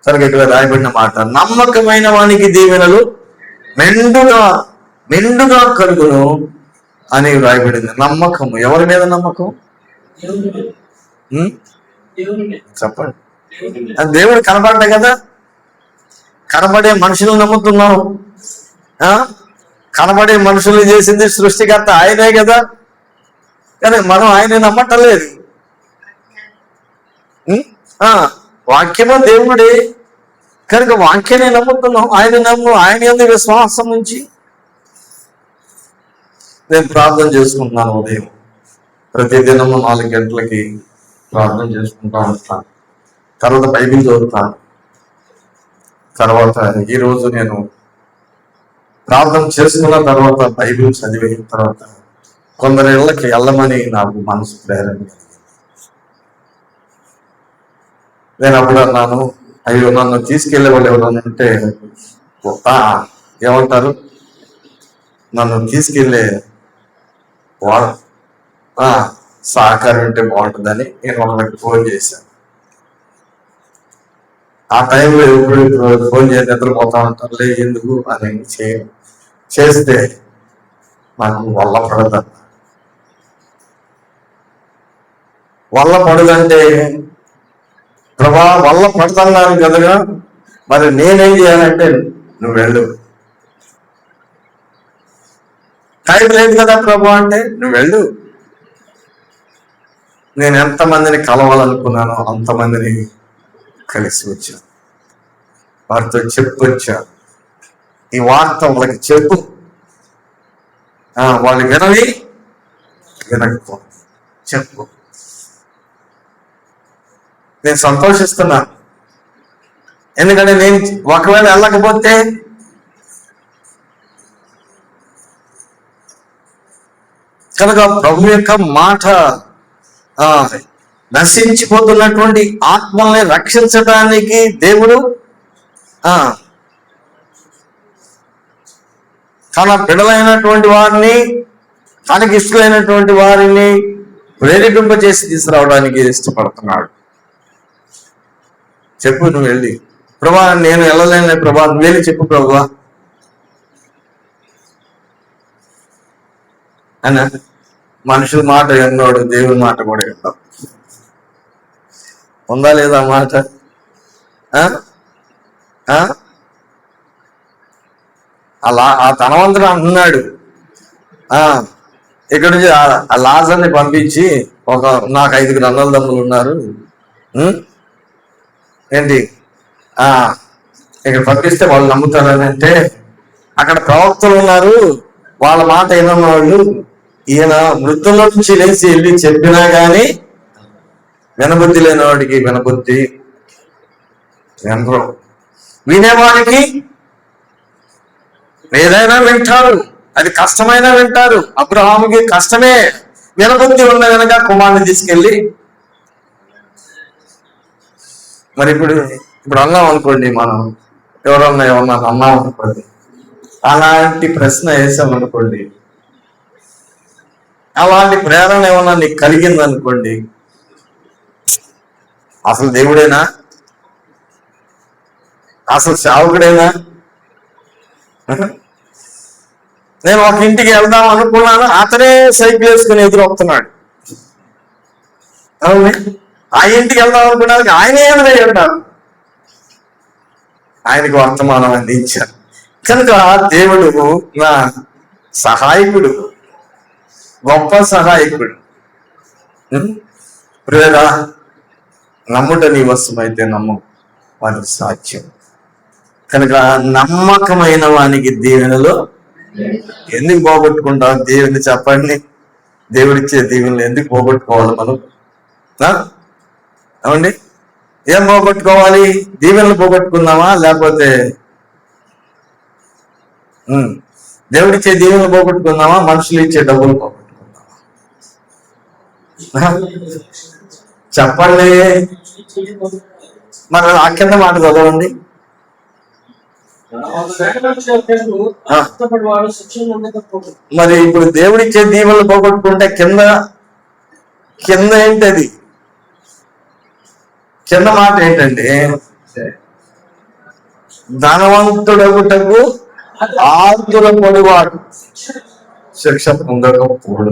కనుక ఇక్కడ రాయబడిన మాట, నమ్మకమైన వానికి దీవెనలు మెండుగా కలుగును అని రాయబడింది. నమ్మకము ఎవరి మీద? నమ్మకం చెప్పండి. దేవుడు కనబడ్డా కదా, కనబడే మనుషులు నమ్ముతున్నాం. కనబడే మనుషులు చేసింది సృష్టికర్త ఆయనే కదా, కానీ మనం ఆయన నమ్మటలేదు. వాక్యమో దేవుడే, కనుక వాక్యాన్ని నమ్ముతున్నాం. ఆయన నమ్ము, ఆయన యందు విశ్వాసం నుంచి నేను ప్రార్థన చేసుకుంటున్నాను ఉదయం. ప్రతిదినము 4 గంటలకి ప్రార్థన చేసుకుంటా ఉంటాను. తర్వాత బైబిల్ చదువుతాను. తర్వాత ఈరోజు నేను ప్రార్థన చేసుకున్న తర్వాత బైబిల్ చదివిన తర్వాత కొందరి ఇళ్ళకి వెళ్ళమని నాకు మనసు ప్రేరణ. నేను అప్పుడు అన్నాను, అయ్యో నన్ను తీసుకెళ్లే వాళ్ళు ఎవరన్నా ఉంటే ఏమంటారు, నన్ను తీసుకెళ్లే వాళ్ళ సహకారం ఉంటే బాగుంటుందని నేను వాళ్ళకి ఫోన్ చేశాను. ఆ టైంలో ఎప్పుడు ఫోన్ చేసి నిద్రపోతా ఉంటారులే ఎందుకు అని చేస్తే నాకు వల్ల పడదంటే ప్రభా వల్ల పడుతున్నాను కదగా, మరి నేనేం చేయాలంటే నువ్వు వెళ్ళు. టైం లేదు కదా ప్రభా అంటే నువ్వు వెళ్ళు. నేను ఎంతమందిని కలవాలనుకున్నానో అంతమందిని కలిసి వచ్చాను. వారితో చెప్పొచ్చాను, ఈ వార్త వాళ్ళకి చెప్పు. వాళ్ళు వినకపో చెప్పు. నేను సంతోషిస్తున్నాను, ఎందుకంటే నేను ఒకవేళ వెళ్ళకపోతే కనుక ప్రభు యొక్క మాట నశించిపోతున్నటువంటి ఆత్మల్ని రక్షించడానికి దేవుడు తన బిడ్డలైనటువంటి వారిని, తనకి ఇష్టమైనటువంటి వారిని ప్రేరేపింపజేసి తీసుకురావడానికి ఇష్టపడుతున్నాడు. చెప్పు, నువ్వు వెళ్ళి. ప్రభా నేను వెళ్ళలేను ప్రభా, నువ్వు వెళ్ళి చెప్పు ప్రభా అని. మనుషుల మాట ఎన్నోడు, దేవుని మాట కూడా విన్నాం. ఉందా లేదా మాట? అలా ఆ ధనవంతుడు అంటున్నాడు, ఇక్కడ నుంచి ఆ లాజర్ని పంపించి నాకు 5 అన్నల దమ్ములు ఉన్నారు ఏంటి ఇక్కడ పంపిస్తే వాళ్ళు నమ్ముతారని అంటే, అక్కడ ప్రవక్తలు ఉన్నారు, వాళ్ళ మాట వినన్న వాళ్ళు. ఈయన మృతుల నుంచి లేచి వెళ్ళి చెప్పినా గాని వినబుద్ధి లేని వాడికి వినబుద్ధి, వినరు. వినేవాడికి ఏదైనా వింటారు, అది కష్టమైనా వింటారు. అబ్రహాముకి కష్టమే, వినబుద్ధి ఉన్న కనుక కుమారుని తీసుకెళ్ళి. మరి ఇప్పుడు అన్నాం అనుకోండి, మనం ఎవరన్నా అన్నాం అనుకోండి, అలాంటి ప్రశ్న వేసామనుకోండి, అలాంటి ప్రేరణ ఏమన్నా నీకు కలిగింది అనుకోండి, అసలు దేవుడేనా, అసలు సేవకుడేనా? నేను ఒక ఇంటికి వెళ్దాం అనుకున్నాను, అతనే సైకిల్ వేసుకుని ఎదురొస్తున్నాడు. అవును, ఆ ఇంటికి వెళ్దాం అనుకున్నాను, ఆయనే ఎదురయ్యాడు. ఆయనకు వర్తమానం అందించాను కనుక దేవుడు నా సహాయకుడు, గొప్ప సహాయకుడు. ప్రియరా, నమ్ముట నీ వశమైతే నమ్ము, వారికి సాధ్యం. కనుక నమ్మకమైన వానికి దీవెనలో ఎందుకు పోగొట్టుకుంటాం? దేవుని చెప్పండి, దేవుడిచ్చే దీవెనలు ఎందుకు పోగొట్టుకోవాలి మనం? అవండి, ఏం పోగొట్టుకోవాలి? దీవెనలు పోగొట్టుకుందామా, లేకపోతే దేవుడిచ్చే దీవెనలు పోగొట్టుకుందామా, మనుషులు ఇచ్చే డబ్బులు పోగొట్టుకుందామా? చెప్పండి. మరి ఆ కింద మాట చదవండి. మరి ఇప్పుడు దేవుడిచ్చే దీవెనలు పోగొట్టుకుంటే కింద ఏంటది? కింద మాట ఏంటంటే, ధనవంతుడగుటకు ఆతురపడివాడు శిక్ష పొందకపోడు.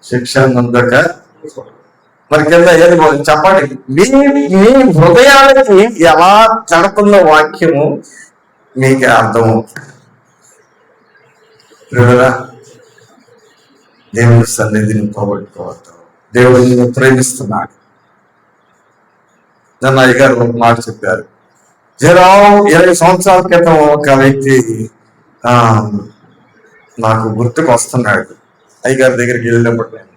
శిక్ష పొందక మరి కింద ఏది చెప్పండి. మీ హృదయానికి ఎలా తడుతున్న వాక్యము మీకు అర్థము. దేవుని సన్నిధిని పోగొట్టుకోవద్దు. దేవుడిని ప్రేమిస్తున్నాడు. నన్ను అయ్యగారు ఒక మాట చెప్పారు. 20 సంవత్సరాల క్రితం ఒక వ్యక్తి నాకు గుర్తుకు వస్తున్నాడు. అయ్యగారి దగ్గరికి వెళ్ళినప్పుడు నేను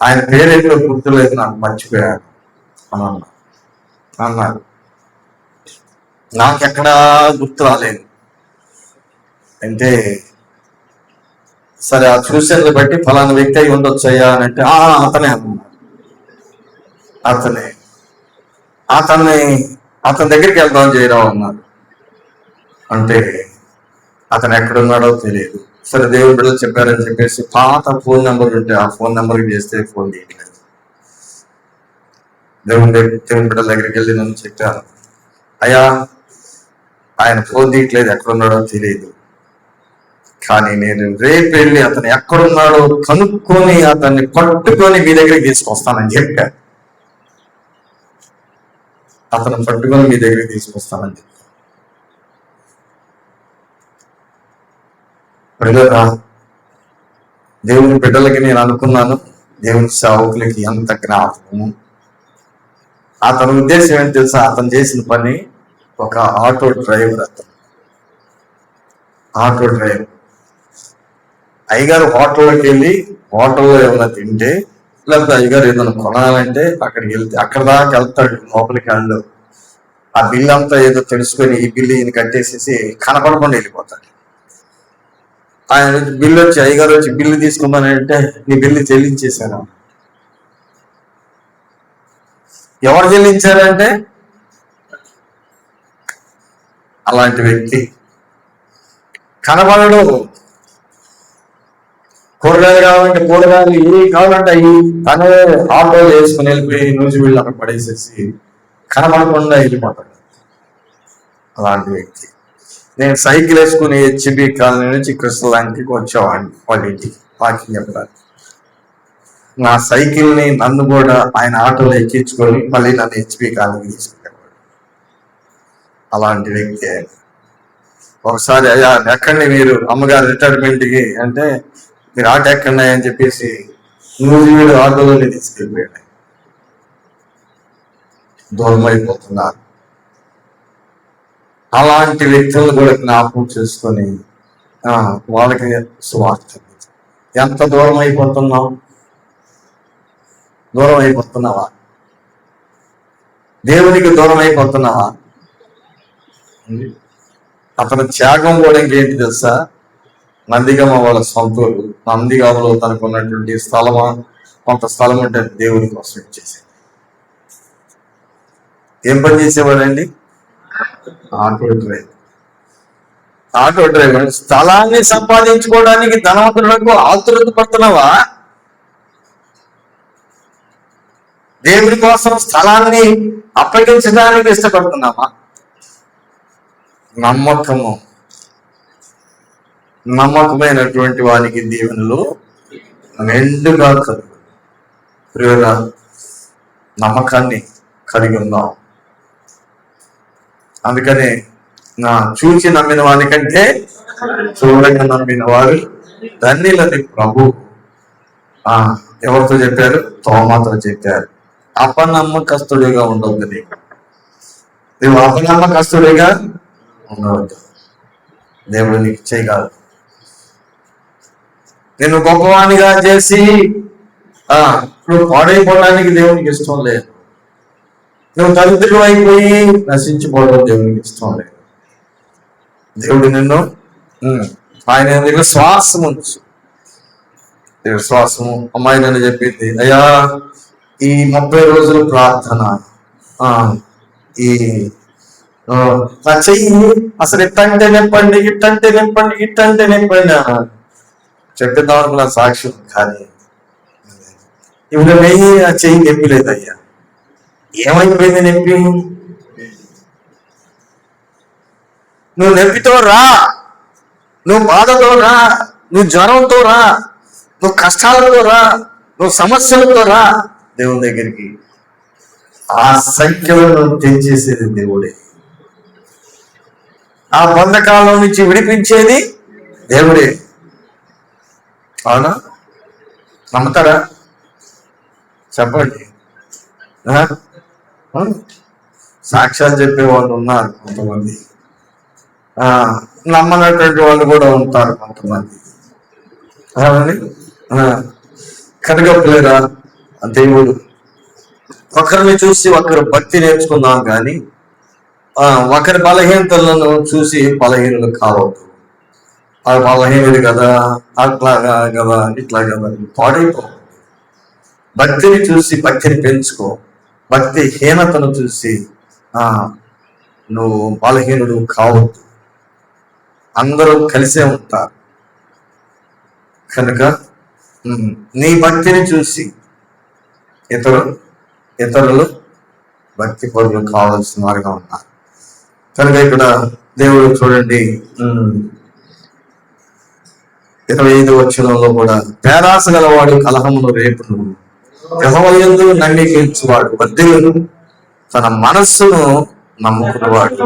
ఆయన పేరేంటో గుర్తులేదు, నాకు మర్చిపోయాను అని అన్నారు. నాకెక్కడా గుర్తు రాలేదు. అంటే సరే ఆ చూసేది బట్టి ఫలానా వ్యక్తి అయి ఉండొచ్చు అయ్యా అని అంటే అతనే అన్నారు. అతని దగ్గరికి వెళ్దాం చేయరావు అన్నారు. అంటే అతను ఎక్కడున్నాడో తెలియదు. సరే దేవుడి బిడ్డలు చెప్పారని చెప్పేసి పాత ఫోన్ నెంబర్ ఉంటే ఆ ఫోన్ నెంబర్కి చేస్తే ఫోన్ తీయట్లేదు. దేవుడి బిడ్డల దగ్గరికి వెళ్ళి నన్ను చెప్పాను, అయ్యా ఆయన ఫోన్ తీయట్లేదు, ఎక్కడున్నాడో తెలియదు, కానీ నేను రేపు వెళ్ళి అతను ఎక్కడున్నాడో కనుక్కొని అతన్ని పట్టుకొని మీ దగ్గరికి తీసుకొస్తానని చెప్పాను. అతను పట్టుకొని మీ దగ్గరికి తీసుకొస్తానని చెప్పాను. దేవుని బిడ్డలకి నేను అనుకున్నాను, దేవుని సేవకులకి ఎంత జ్ఞాపకము. అతని ఉద్దేశం ఏంటి తెలుసా? అతను చేసిన పని ఒక ఆటో డ్రైవర్. ఆటో డ్రైవర్ అయ్యగారు హోటల్లోకి వెళ్ళి హోటల్లో ఏమైనా తింటే, లేకపోతే అయ్యగారు ఏదైనా కొనాలంటే అక్కడికి వెళ్తే అక్కడ దాకా వెళ్తాడు, లోపలికి వెళ్ళు. ఆ బిల్లు అంతా ఏదో తెలుసుకొని ఈ బిల్లు ఈయన కట్టేసేసి కనపడకుండా వెళ్ళిపోతాడు. ఆయన బిల్లు వచ్చి అయ్యగారు వచ్చి బిల్లు తీసుకోమని అంటే, నీ బిల్లు చెల్లించేశాను. ఎవరు చెల్లించారంటే అలాంటి వ్యక్తి కనబడడు. కూరగాయలు కావాలంటే కూరగాయలు, ఏ కావాలంటే అవి తనే ఆటోలు వేసుకుని వెళ్ళిపోయి నూజి వీళ్ళు అక్కడ పడేసేసి కనబడకుండా వెళ్ళిపోతాడు. అలాంటి వ్యక్తి. నేను సైకిల్ వేసుకుని హెచ్బి కాలనీ నుంచి కృష్ణలాంటికి వచ్చేవాడిని వాళ్ళ ఇంటికి వాకింగ్ చెప్పడానికి. నా సైకిల్ని నన్ను కూడా ఆయన ఆటోలో ఎక్కించుకొని మళ్ళీ నన్ను హెచ్బి కాలనీకి తీసుకునేవాడు. అలాంటి వ్యక్తి ఆయన. ఒకసారి అయ్యా ఎక్కండి మీరు అమ్మగారు రిటైర్మెంట్కి అంటే, మీరు ఆటో ఎక్కండి అని చెప్పేసి వీడు ఆటోలోనే తీసుకెళ్ళిపోయాడు. దూరం అయిపోతున్నారు. అలాంటి వ్యక్తులను కూడా జ్ఞాపకం చేసుకొని వాళ్ళకి సువార్త. ఎంత దూరం అయిపోతున్నావు? దూరం అయిపోతున్నావా? దేవునికి దూరం అయిపోతున్నావా? అతని త్యాగం కూడా ఇంకేంటి తెలుసా? నందిగామ వాళ్ళ సొంతూరు. నందిగామలో తనకు ఉన్నటువంటి కొంత స్థలం ఉంటే దేవుని కోసం ఇచ్చేసాడు. ఏం పని చేసేవాడండి? Auto driver. స్థలాన్ని సంపాదించుకోవడానికి ధనవంతులకు ఆతురత పడుతున్నావా? దేవుడి కోసం స్థలాన్ని అప్పగించడానికి ఇష్టపడుతున్నావా? నమ్మకమైనటువంటి వారికి దీవెనలు మెండుగా కలుగు. ప్రియుల నమ్మకాన్ని కలిగి ఉన్నాం. అందుకనే చూచి నమ్మిన వానికంటే చూడగా నమ్మిన వారు ధన్యులని ప్రభు ఎవరితో చెప్పారు? తోమాతో చెప్పారు. అపనమ్మకస్తుడిగా ఉండవద్దు. నువ్వు అపనమ్మకస్తుడిగా ఉండవద్దు. దేవుడు నీకు చేయగలడు. నేను గొప్పవాణిగా చేసి నువ్వు పాడైపోవడానికి దేవునికి ఇష్టం లేదు. నువ్వు దరిద్రుడు అయిపోయి నశించిపోవడం దేవునికి ఇష్టం లేదు. దేవుడు నిన్ను ఆయన దగ్గర శ్వాసం ఉంచు. దేవుడు శ్వాసము. అమ్మాయి నన్ను చెప్పింది, అయ్యా ఈ 30 రోజుల ప్రార్థన ఈ నా చెయ్యి అసలు ఇట్టంటే నింపండి, ఇట్టంటే నింపండి, ఇట్టంటే నింపండి చెప్పిద్దాం అనుకున్న సాక్ష్యం. కానీ ఇప్పుడు నెయ్యి ఆ చెయ్యి నింపలేదు. అయ్యా ఏమైపోయింది నొప్పి? నువ్వు నొప్పితో రా, నువ్వు బాధతో రా, నువ్వు జ్వరంతో రా, నువ్వు కష్టాలతో రా, నువ్వు సమస్యలతో రా దేవుని దగ్గరికి. ఆ సంఖ్యలను తెంచేసేది దేవుడే. ఆ బంధకాలం నుంచి విడిపించేది దేవుడే. అవునా? నమ్ముతారా? చెప్పండి. సాక్ష్యాలు చెప్పే వాళ్ళు ఉన్నారు కొంతమంది. నమ్మనటువంటి వాళ్ళు కూడా ఉంటారు కొంతమంది. కనగప్పలేరా దేవుడు ఒకరిని చూసి ఒకరు భక్తి నేర్చుకుందాం కానీ ఒకరి బలహీనతలను చూసి బలహీనులు కావద్దు. అది బలహీనుడు కదా, అట్లాగా కదా, ఇట్లా కదా, పాడైపో. భక్తిని చూసి భక్తిని పెంచుకో. భక్తి హీనతను చూసి నువ్వు బలహీనుడు కావద్దు. అందరూ కలిసే ఉంటారు కనుక నీ భక్తిని చూసి ఇతరులు భక్తి పరులు కావాల్సిన వారుగా ఉన్నారు కనుక ఇక్కడ దేవుడు చూడండి 25వ వచనంలో కూడా పేరాస గలవాడు కలహమును రేపును, యెహోవా యందు నమ్మిక ఉంచువాడు వర్ధిల్లును, తన మనస్సును నమ్ముకున్నవాడు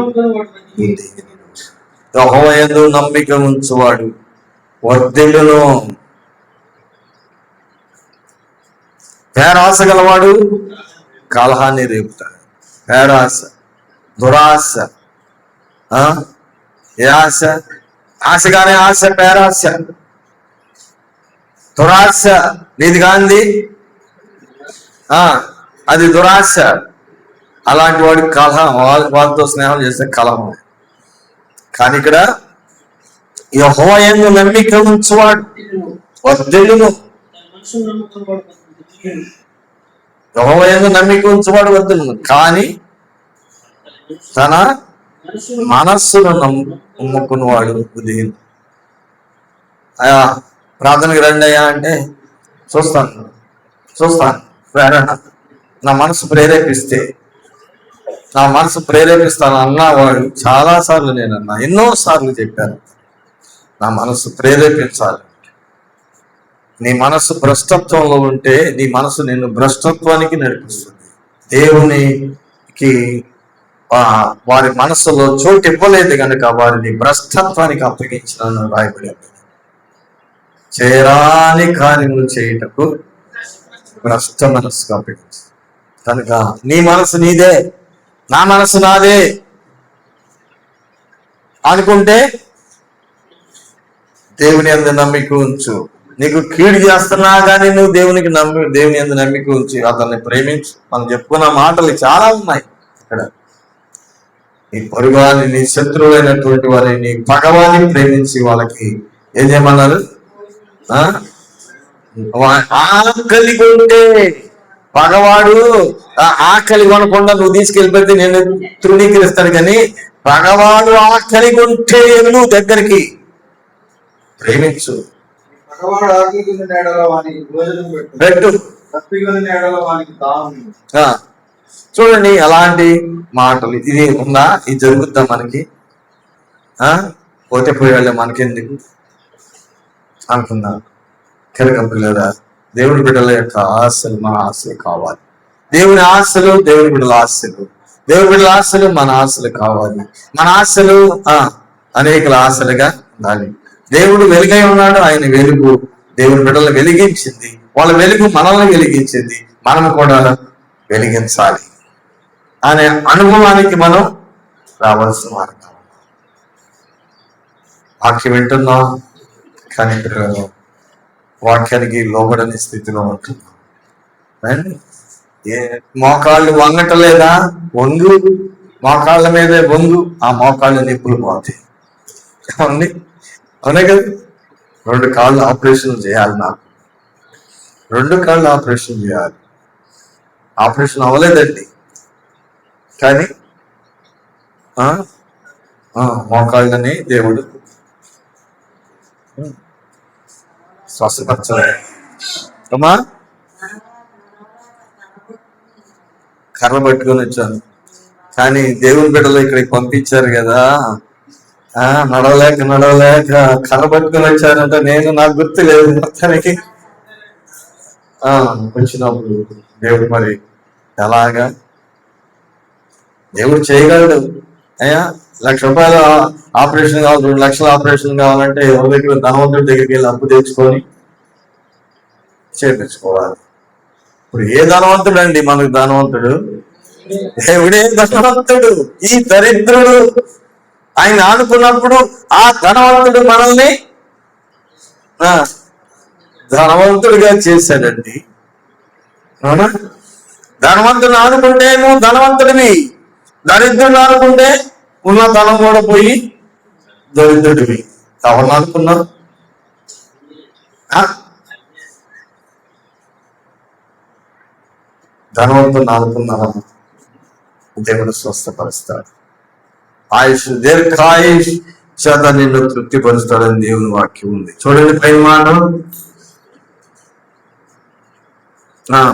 యెహోవా యందు నమ్మిక ఉంచువాడు వర్ధిల్లును. పేరాస గలవాడు కలహాన్ని రేపుతాడు. పేరాస, దురాశ, ఏ ఆశ? ఆశగానే ఆశ, పేరాశ. దురాశ నీది కాంది అది దురాశ. అలాంటి వాడి కలహం, వాళ్ళతో స్నేహం చేస్తే కలహం. కానీ ఇక్కడ యెహోవా యందు నమ్మిక ఉంచువాడు వర్ధిల్లును. యెహోవా యందు నమ్మిక ఉంచువాడు వర్ధిల్లును, కానీ తన మనస్సును నమ్ముకున్నవాడు బుద్ధిహీనుడు. అయ్యా ప్రార్థనకి రండి అయ్యా అంటే చూస్తాను ప్రేరణ నా మనసు ప్రేరేపిస్తాను అన్నవాడు చాలాసార్లు నేనన్నా, ఎన్నోసార్లు చెప్పాను నా మనసు ప్రేరేపించాలి. నీ మనసు భ్రష్టత్వంలో ఉంటే నీ మనసు నిన్ను భ్రష్టత్వానికి నడిపిస్తుంది. దేవునికి వారి మనసులో చోటు ఇవ్వలేదు కనుక వారిని భ్రష్టత్వానికి అప్పగించిన రాయబడి. చేరాని కార్యములు చేయుటకు భ్రష్ట మనస్సుకు అప్పగించు. కనుక నీ మనసు నీదే, నా మనసు నాదే అనుకుంటే దేవుని యందు నమ్మిక ఉంచు. నీకు కీడు చేస్తున్నా కానీ నువ్వు దేవుని యందు నమ్మిక ఉంచి అతన్ని ప్రేమించు. మనం చెప్పుకున్న మాటలు చాలా ఉన్నాయి ఇక్కడ. నీ పొరుగువాని, నీ శత్రువులైనటువంటి వారి, నీ పగవాన్ని ప్రేమించి వాళ్ళకి ఏం చేయమన్నారు? ఆకలి కొంటే పగవాడు ఆకలి కొనకుండా నువ్వు తీసుకెళ్ళిపోతే నేను తృణీకరిస్తాను, కానీ పగవాడు ఆకలి కొంటే ఎల్లు దగ్గరికి ప్రేమించు. పెట్టు. చూడండి ఎలాంటి మాటలు. ఇది ఉందా? ఇది జరుగుద్దా మనకి? పోతే పోయేవాళ్ళే మనకెందుకు అనుకుందా? కనుక దేవుడి బిడ్డల యొక్క ఆశలు మన ఆశలు కావాలి. దేవుని ఆశలు దేవుడి బిడ్డల ఆశలు, దేవుడి బిడ్డల ఆశలు మన ఆశలు కావాలి. మన ఆశలు అనేకల ఆశలుగా ఉండాలి. దేవుడు వెలుగై ఉన్నాడు. ఆయన వెలుగు దేవుని బిడ్డలను వెలిగించింది. వాళ్ళ వెలుగు మనల్ని వెలిగించింది. మనం కూడా వెలిగించాలి అనే అనుభవానికి మనం రావాల్సిన వారు. వాక్యం వింటున్నాం కానీ వాక్యానికి లోబడని స్థితిలో ఉంటున్నాం. మోకాళ్ళు వంగటలేదా? వంగు. మోకాళ్ళ మీదే వంగు. ఆ మోకాళ్ళు నిప్పులు పోతాయి. ఏమండి? అవునే కదా. 2 కాళ్ళు ఆపరేషన్ చేయాలి. నాకు 2 కాళ్ళు ఆపరేషన్ చేయాలి. ఆపరేషన్ అవ్వలేదండి, కానీ మోకాళ్ళని దేవుడు స్వస్థపరచాలి. అమ్మా కర్ర పట్టుకొని వచ్చాను, కానీ దేవుని బిడ్డలు ఇక్కడికి పంపించారు కదా, నడవలేక కర్ర పట్టుకొని వచ్చారంటే నాకు గుర్తు లేదు మొత్తానికి. వచ్చినప్పుడు దేవుడు మరి ఎలాగా దేవుడు చేయగలడు. అయ్యా ₹1,00,000 ఆపరేషన్ కావాలి, 2 లక్షల ఆపరేషన్ కావాలంటే ఎవరి దగ్గర? ధనవంతుడి దగ్గరికి వెళ్ళి అప్పు తెచ్చుకొని చేపించుకోవాలి. ఇప్పుడు ఏ ధనవంతుడు అండి మనకు ధనవంతుడు? దేవుడే ధనవంతుడు. ఈ దరిద్రుడు ఆయన ఆనుకున్నప్పుడు ఆ ధనవంతుడు మనల్ని ధనవంతుడిగా చేశాడండి. అవునా? ధనవంతుడిని ఆనుకుంటే నువ్వు ధనవంతుడివి, దరిద్రుని ఆనుకుంటే ఉన్న ధనం కూడా పోయి దరిద్రుడివి. ఎవరిని ఆనుకున్నావు? ధనవంతుని ఆనుకున్నారా? దేవుడు స్వస్థపరుస్తాడు. ఆయుష్ దీర్ఘాయుష్ చేత నిన్ను తృప్తిపరుస్తాడని దేవుని వాక్యం ఉంది. చూడండి పైన మాట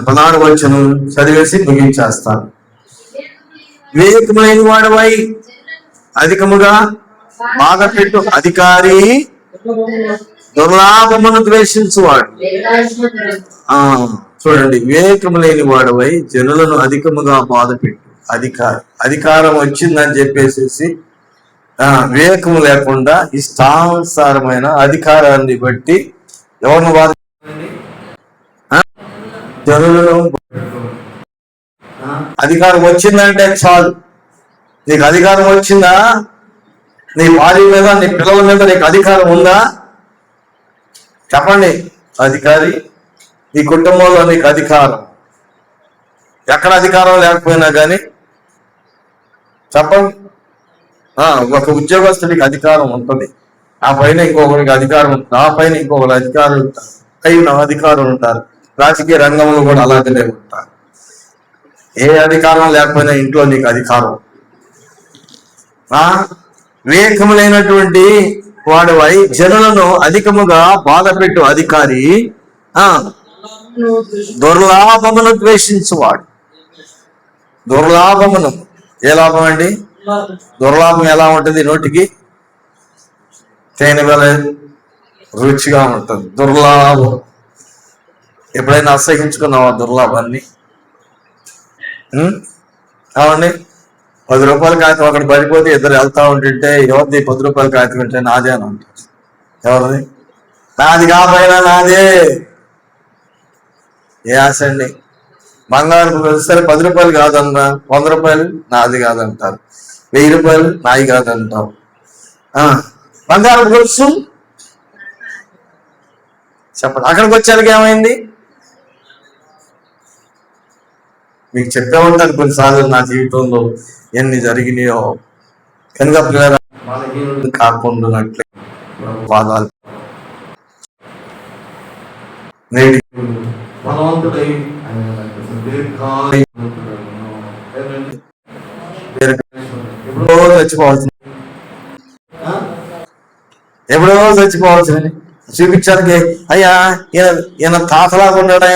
16 వచనం చదివేసి ముగించేస్తాను. వివేకమైన వాడవై అధికముగా బాధపెట్టు అధికారి దుర్లాభమును ద్వేషించువాడు. చూడండి, వివేకము లేని వాడవై జనులను అధికముగా బాధపెట్టు అధికారం వచ్చిందని చెప్పేసి వివేకము లేకుండా ఇష్టానుసారమైన అధికారాన్ని బట్టి ఎవరిని బాధ జనులను అధికారం వచ్చిందంటే చాలు. నీకు అధికారం వచ్చిందా? నీ భార్య మీద, నీ పిల్లల మీద నీకు అధికారం ఉందా? చెప్పండి. అధికారి నీ కుటుంబంలో నీకు అధికారం, ఎక్కడ అధికారం లేకపోయినా కానీ చెప్పండి. ఒక ఉద్యోగస్తుడికి అధికారం ఉంటుంది, ఆ పైన ఇంకొకరికి అధికారం ఉంటుంది, ఆ పైన ఇంకొకరు అధికారులు ఉంటారు, పైన అధికారులు ఉంటారు. రాజకీయ రంగంలో కూడా అలాగనే ఉంటారు. ఏ అధికారం లేకపోయినా ఇంట్లో నీకు అధికారం. వివేకం లేనటువంటి వాడివై జనులను అధికముగా బాధపెట్టు అధికారి దుర్లాభమును ద్వేషించువాడు. దుర్లాభమును, ఏ లాభం అండి? దుర్లాభం ఎలా ఉంటుంది? నోటికి తేనె వలె రుచిగా ఉంటుంది. దుర్లాభం ఎప్పుడైనా అసహించుకున్నావా దుర్లాభాన్ని? అవండి, 10 రూపాయల కాగితం అక్కడ పడిపోతే ఇద్దరు వెళ్తా ఉంటుంటే ఎవరిది 10 రూపాయల కాగితం ఉంటే నాదే అని అంటారు. ఎవరిది? నాది కాకపోయినా నాదే. ఏ ఆశ అండి? బంగారం సరే 10 రూపాయలు కాదన్నా 100 రూపాయలు నాది కాదంటారు, 1000 రూపాయలు నాది కాదంటావు. బంగారం గొలుసు చెప్పండి. అక్కడికి వచ్చాక ఏమైంది? మీకు చెప్పే ఉంటాను కొన్నిసార్లు నా జీవితంలో ఎన్ని జరిగినాయో. కనుక బలహీనుడు కాకుండా పాదాలు నేటి బలవంతుడై ఎప్పుడో చచ్చిపోవాల్సింది చూపించడానికి. అయ్యా ఈయన తాతలాగా ఉన్నాడు,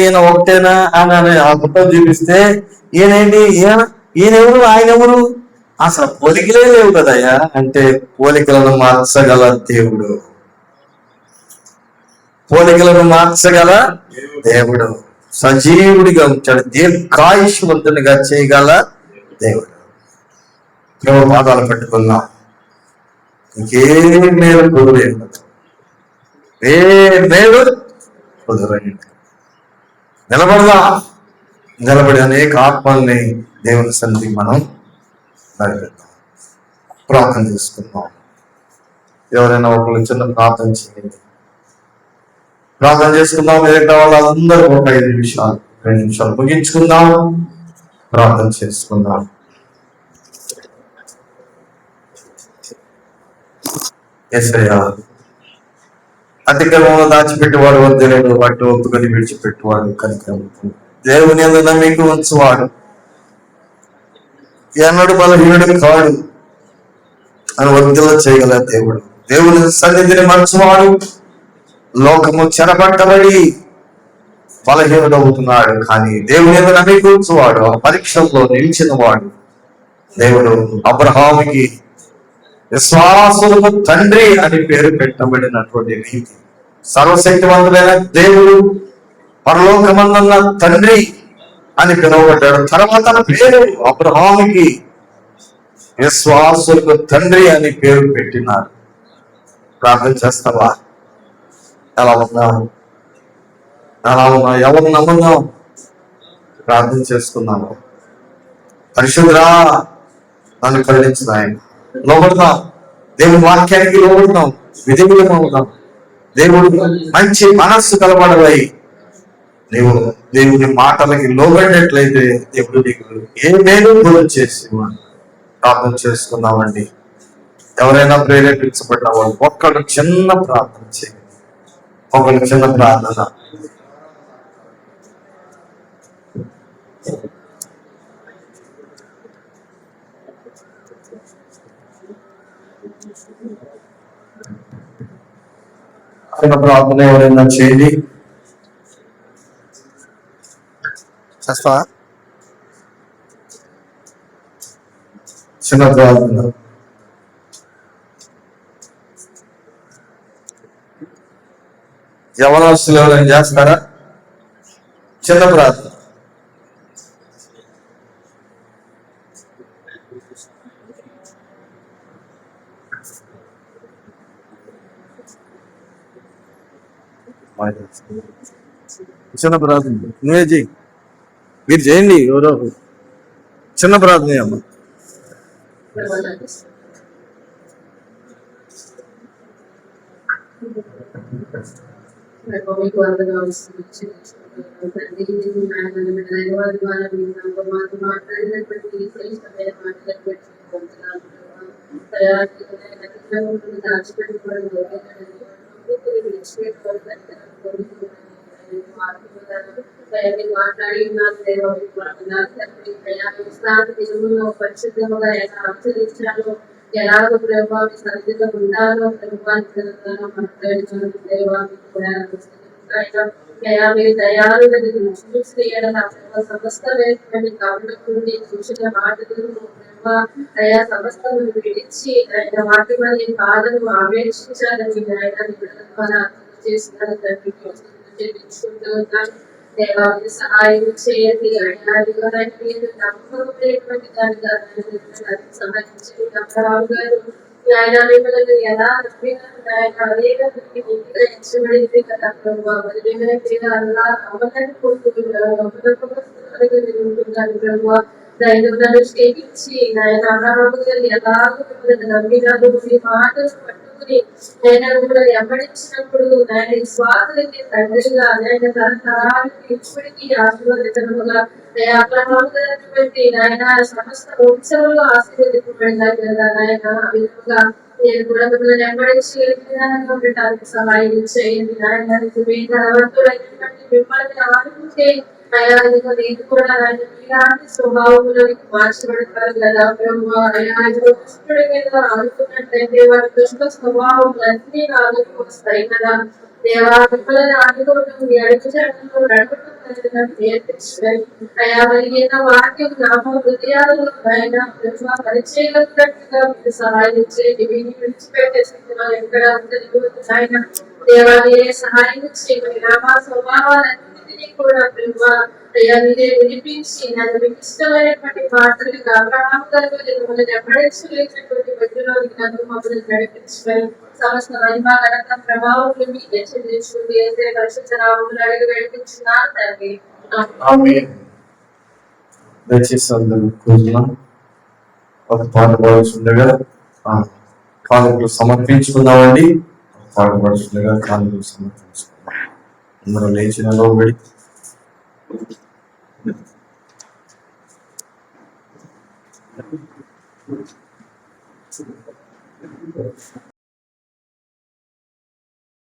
ఈయన ఒకటేనా అని ఆ ఫోటో చూపిస్తే ఈయనేంటి, ఈయన ఎవరు, ఆయన ఎవరు? అసలు పోలికలే లేవు కదయ్యా. అంటే పోలికలను మార్చగల దేవుడు, పోలికలను మార్చగల దేవుడు, సజీవుడిగా ఉంచాడు, దీర్ఘాయుష్మంతునిగా చేయగల దేవుడు. ప్రభు పాదాలు పెట్టుకున్నాం. ఇంకేం మేలు కుదరలేదు, ఏ మేలు కుదరలేదు. నిలబడి అనేక ఆత్మల్ని దేవుని సన్నిధికి మనం నడిపిద్దాం. ప్రార్థన చేసుకుందాం. ఎవరైనా ఒకళ్ళు చిన్న ప్రార్థన చేయండి. ప్రార్థన చేసుకుందాం. మిగతా వాళ్ళందరూ ఒక 2 నిమిషాలు ముగించుకుందాం. ప్రార్థన చేసుకుందాం. యేసయ్యా, అతిక్రమంలో దాచిపెట్టేవాడు వద్దలేడు, వాటిని ఒప్పుకొని విడిచిపెట్టేవాడు కనికరం. దేవుని యందు నమ్మిక ఉంచువాడు ఎన్నడు బలహీనుడు కాడు అని వర్ధిల్ల చేయగల దేవుడు. దేవుని సన్నిధిని మరచువాడు లోకము చెరబట్టబడి బలహీనుడు అవుతున్నాడు, కానీ దేవుని యందు నమ్మిక ఉంచువాడు ఆ పరీక్షల్లో నిలిచిన వాడు. దేవుడు అబ్రహాముకి విశ్వాసులకు తండ్రి అని పేరు పెట్టబడినటువంటి నీతి, సర్వశక్తివంతుడైన దేవుడు పరలోకమందున్న తండ్రి అని పిలువబడ్డాడు. తర్వాత పేరు అబ్రహాముకి విశ్వాసులకు తండ్రి అని పేరు పెట్టినారు. ప్రార్థన చేస్తావా? ఎలా ఉన్నావు? ఎవరు నమ్మున్నావు? ప్రార్థన చేసుకున్నాము. పరిశుద్ధుడా, నన్ను కరుణించు నాయన. లోబడదాం, దేవుని వాక్యానికి లోబడదాం, విధేయులం అవుదాం. దేవుడు మంచి మనస్సు కలబడవై నీవు దేవుని మాటలకి లోబడినట్లయితే దేవుడు నీకు ఏ మేలు దూరం చేసి ప్రార్థన చేసుకుందామండి. ఎవరైనా ప్రేరేపించబడ్డ వాళ్ళు ఒక్కడు చిన్న ప్రార్థన చేయండి, ఒకళ్ళు చిన్న ప్రార్థన. చిన్న ప్రార్థన ఎవరైనా చేయండి. చిన్న ప్రార్థన. యవనస్తులు ఎవరైనా చేస్తారా? చిన్న ప్రార్థన. చిన్న ప్రార్థన నువ్వే చెయ్యి, మీరు చేయండి. ఎవరో చిన్న ప్రార్థన అమ్మ. మాట్లాడి పరిశుద్ధంగా ఎలా ఆచరించాలో, ఎలాగో ప్రభావి సరిగ్గా ఉండాలో మీరు దయాలు చూసి సమస్త కాబట్టి చూసిన మాటలు అయా సమస్తము విడిచి ఆయన వాటి వల్ల బాధను ఆవేశించాలని ఆయన చేసిన దేవాన్ని సహాయం చేయండి. నమ్మకమైనటువంటి దానిగా సహాయం చేయండి. ఆయన మిమ్మల్ని ఎలా ఆయన అనేక ఎంచబడింది కదా ప్రభావ అలా అమ్మకాన్ని కోరుకుంటున్నాను ప్రభావ. నన్ను క్షేమించి ఆయన అనారోగ్యం ఎలాగో మిమ్మల్ని నమ్మినాను, మీ మాటలు పట్టుకుని నేను మిమ్మల్ని వెంబడించినప్పుడు ఆయన స్వాతులకి తండ్రిగా ఆయన తరతరాలకి ఇప్పటికీ ఆశీర్వదితముగా అబ్రహాములను బట్టి నాయన సమస్త వంశంలో ఆశీర్వదింపబడినారు కదా నాయన. ఆ విధంగా నేను కూడా మిమ్మల్ని వెంబడించి ఉండటానికి సహాయం చేయండి నాయన. మిమ్మల్ని ఆడుకుంటే నేను కూడా ఆయన మీలాంటి స్వభావంలోకి మార్చబడతారు కదా ప్రభు. ఆయన దుష్టుడి మీద ఆడుకున్నట్లయితే వారి దుష్ట స్వభావములన్నీ నాలుగు వస్తాయి కదా దేవా. మిమ్మల్ని ఆడుకోవడం అడుగుజాడలో నడవడం నేర్పించారు అయా. కలిగిన వాక్యం నామ హృదయాలలో ఆయన పరిచయగలిగినట్టుగా మీరు సహాయం చేయండి. వీటిని విడిచిపెట్టేసి మనం ఎక్కడ ఉంటుంది ఆయన దేవాలయ సహాయం చేయండి. నామా స్వభావాలన్నింటినీ కూడా ప్రభు అయ్యా మీరే వినిపించి నన్ను మీకు ఇష్టమైనటువంటి పాత్రలుగా అబ్రహాము గారు మిమ్మల్ని వెంబడించలేనటువంటి మధ్యలోకి నన్ను మమ్మల్ని నడిపించుకొని సమస్త మహిమ ఘనత ప్రభావం మీకే చెల్లించుకుంటూ ఏసే పరిశుద్ధ నామములో అడిగి నడిపించున్నాను తండ్రి. దయచేసి అందరూ కూర్చున్నాం. ఒక పాట పాడుతుండగా కానుకలు సమర్పించుకుందామండి. పాట పాడుతుండగా కానుకలు సమర్పించుకుందాం. అందరూ లేచిన లోబడి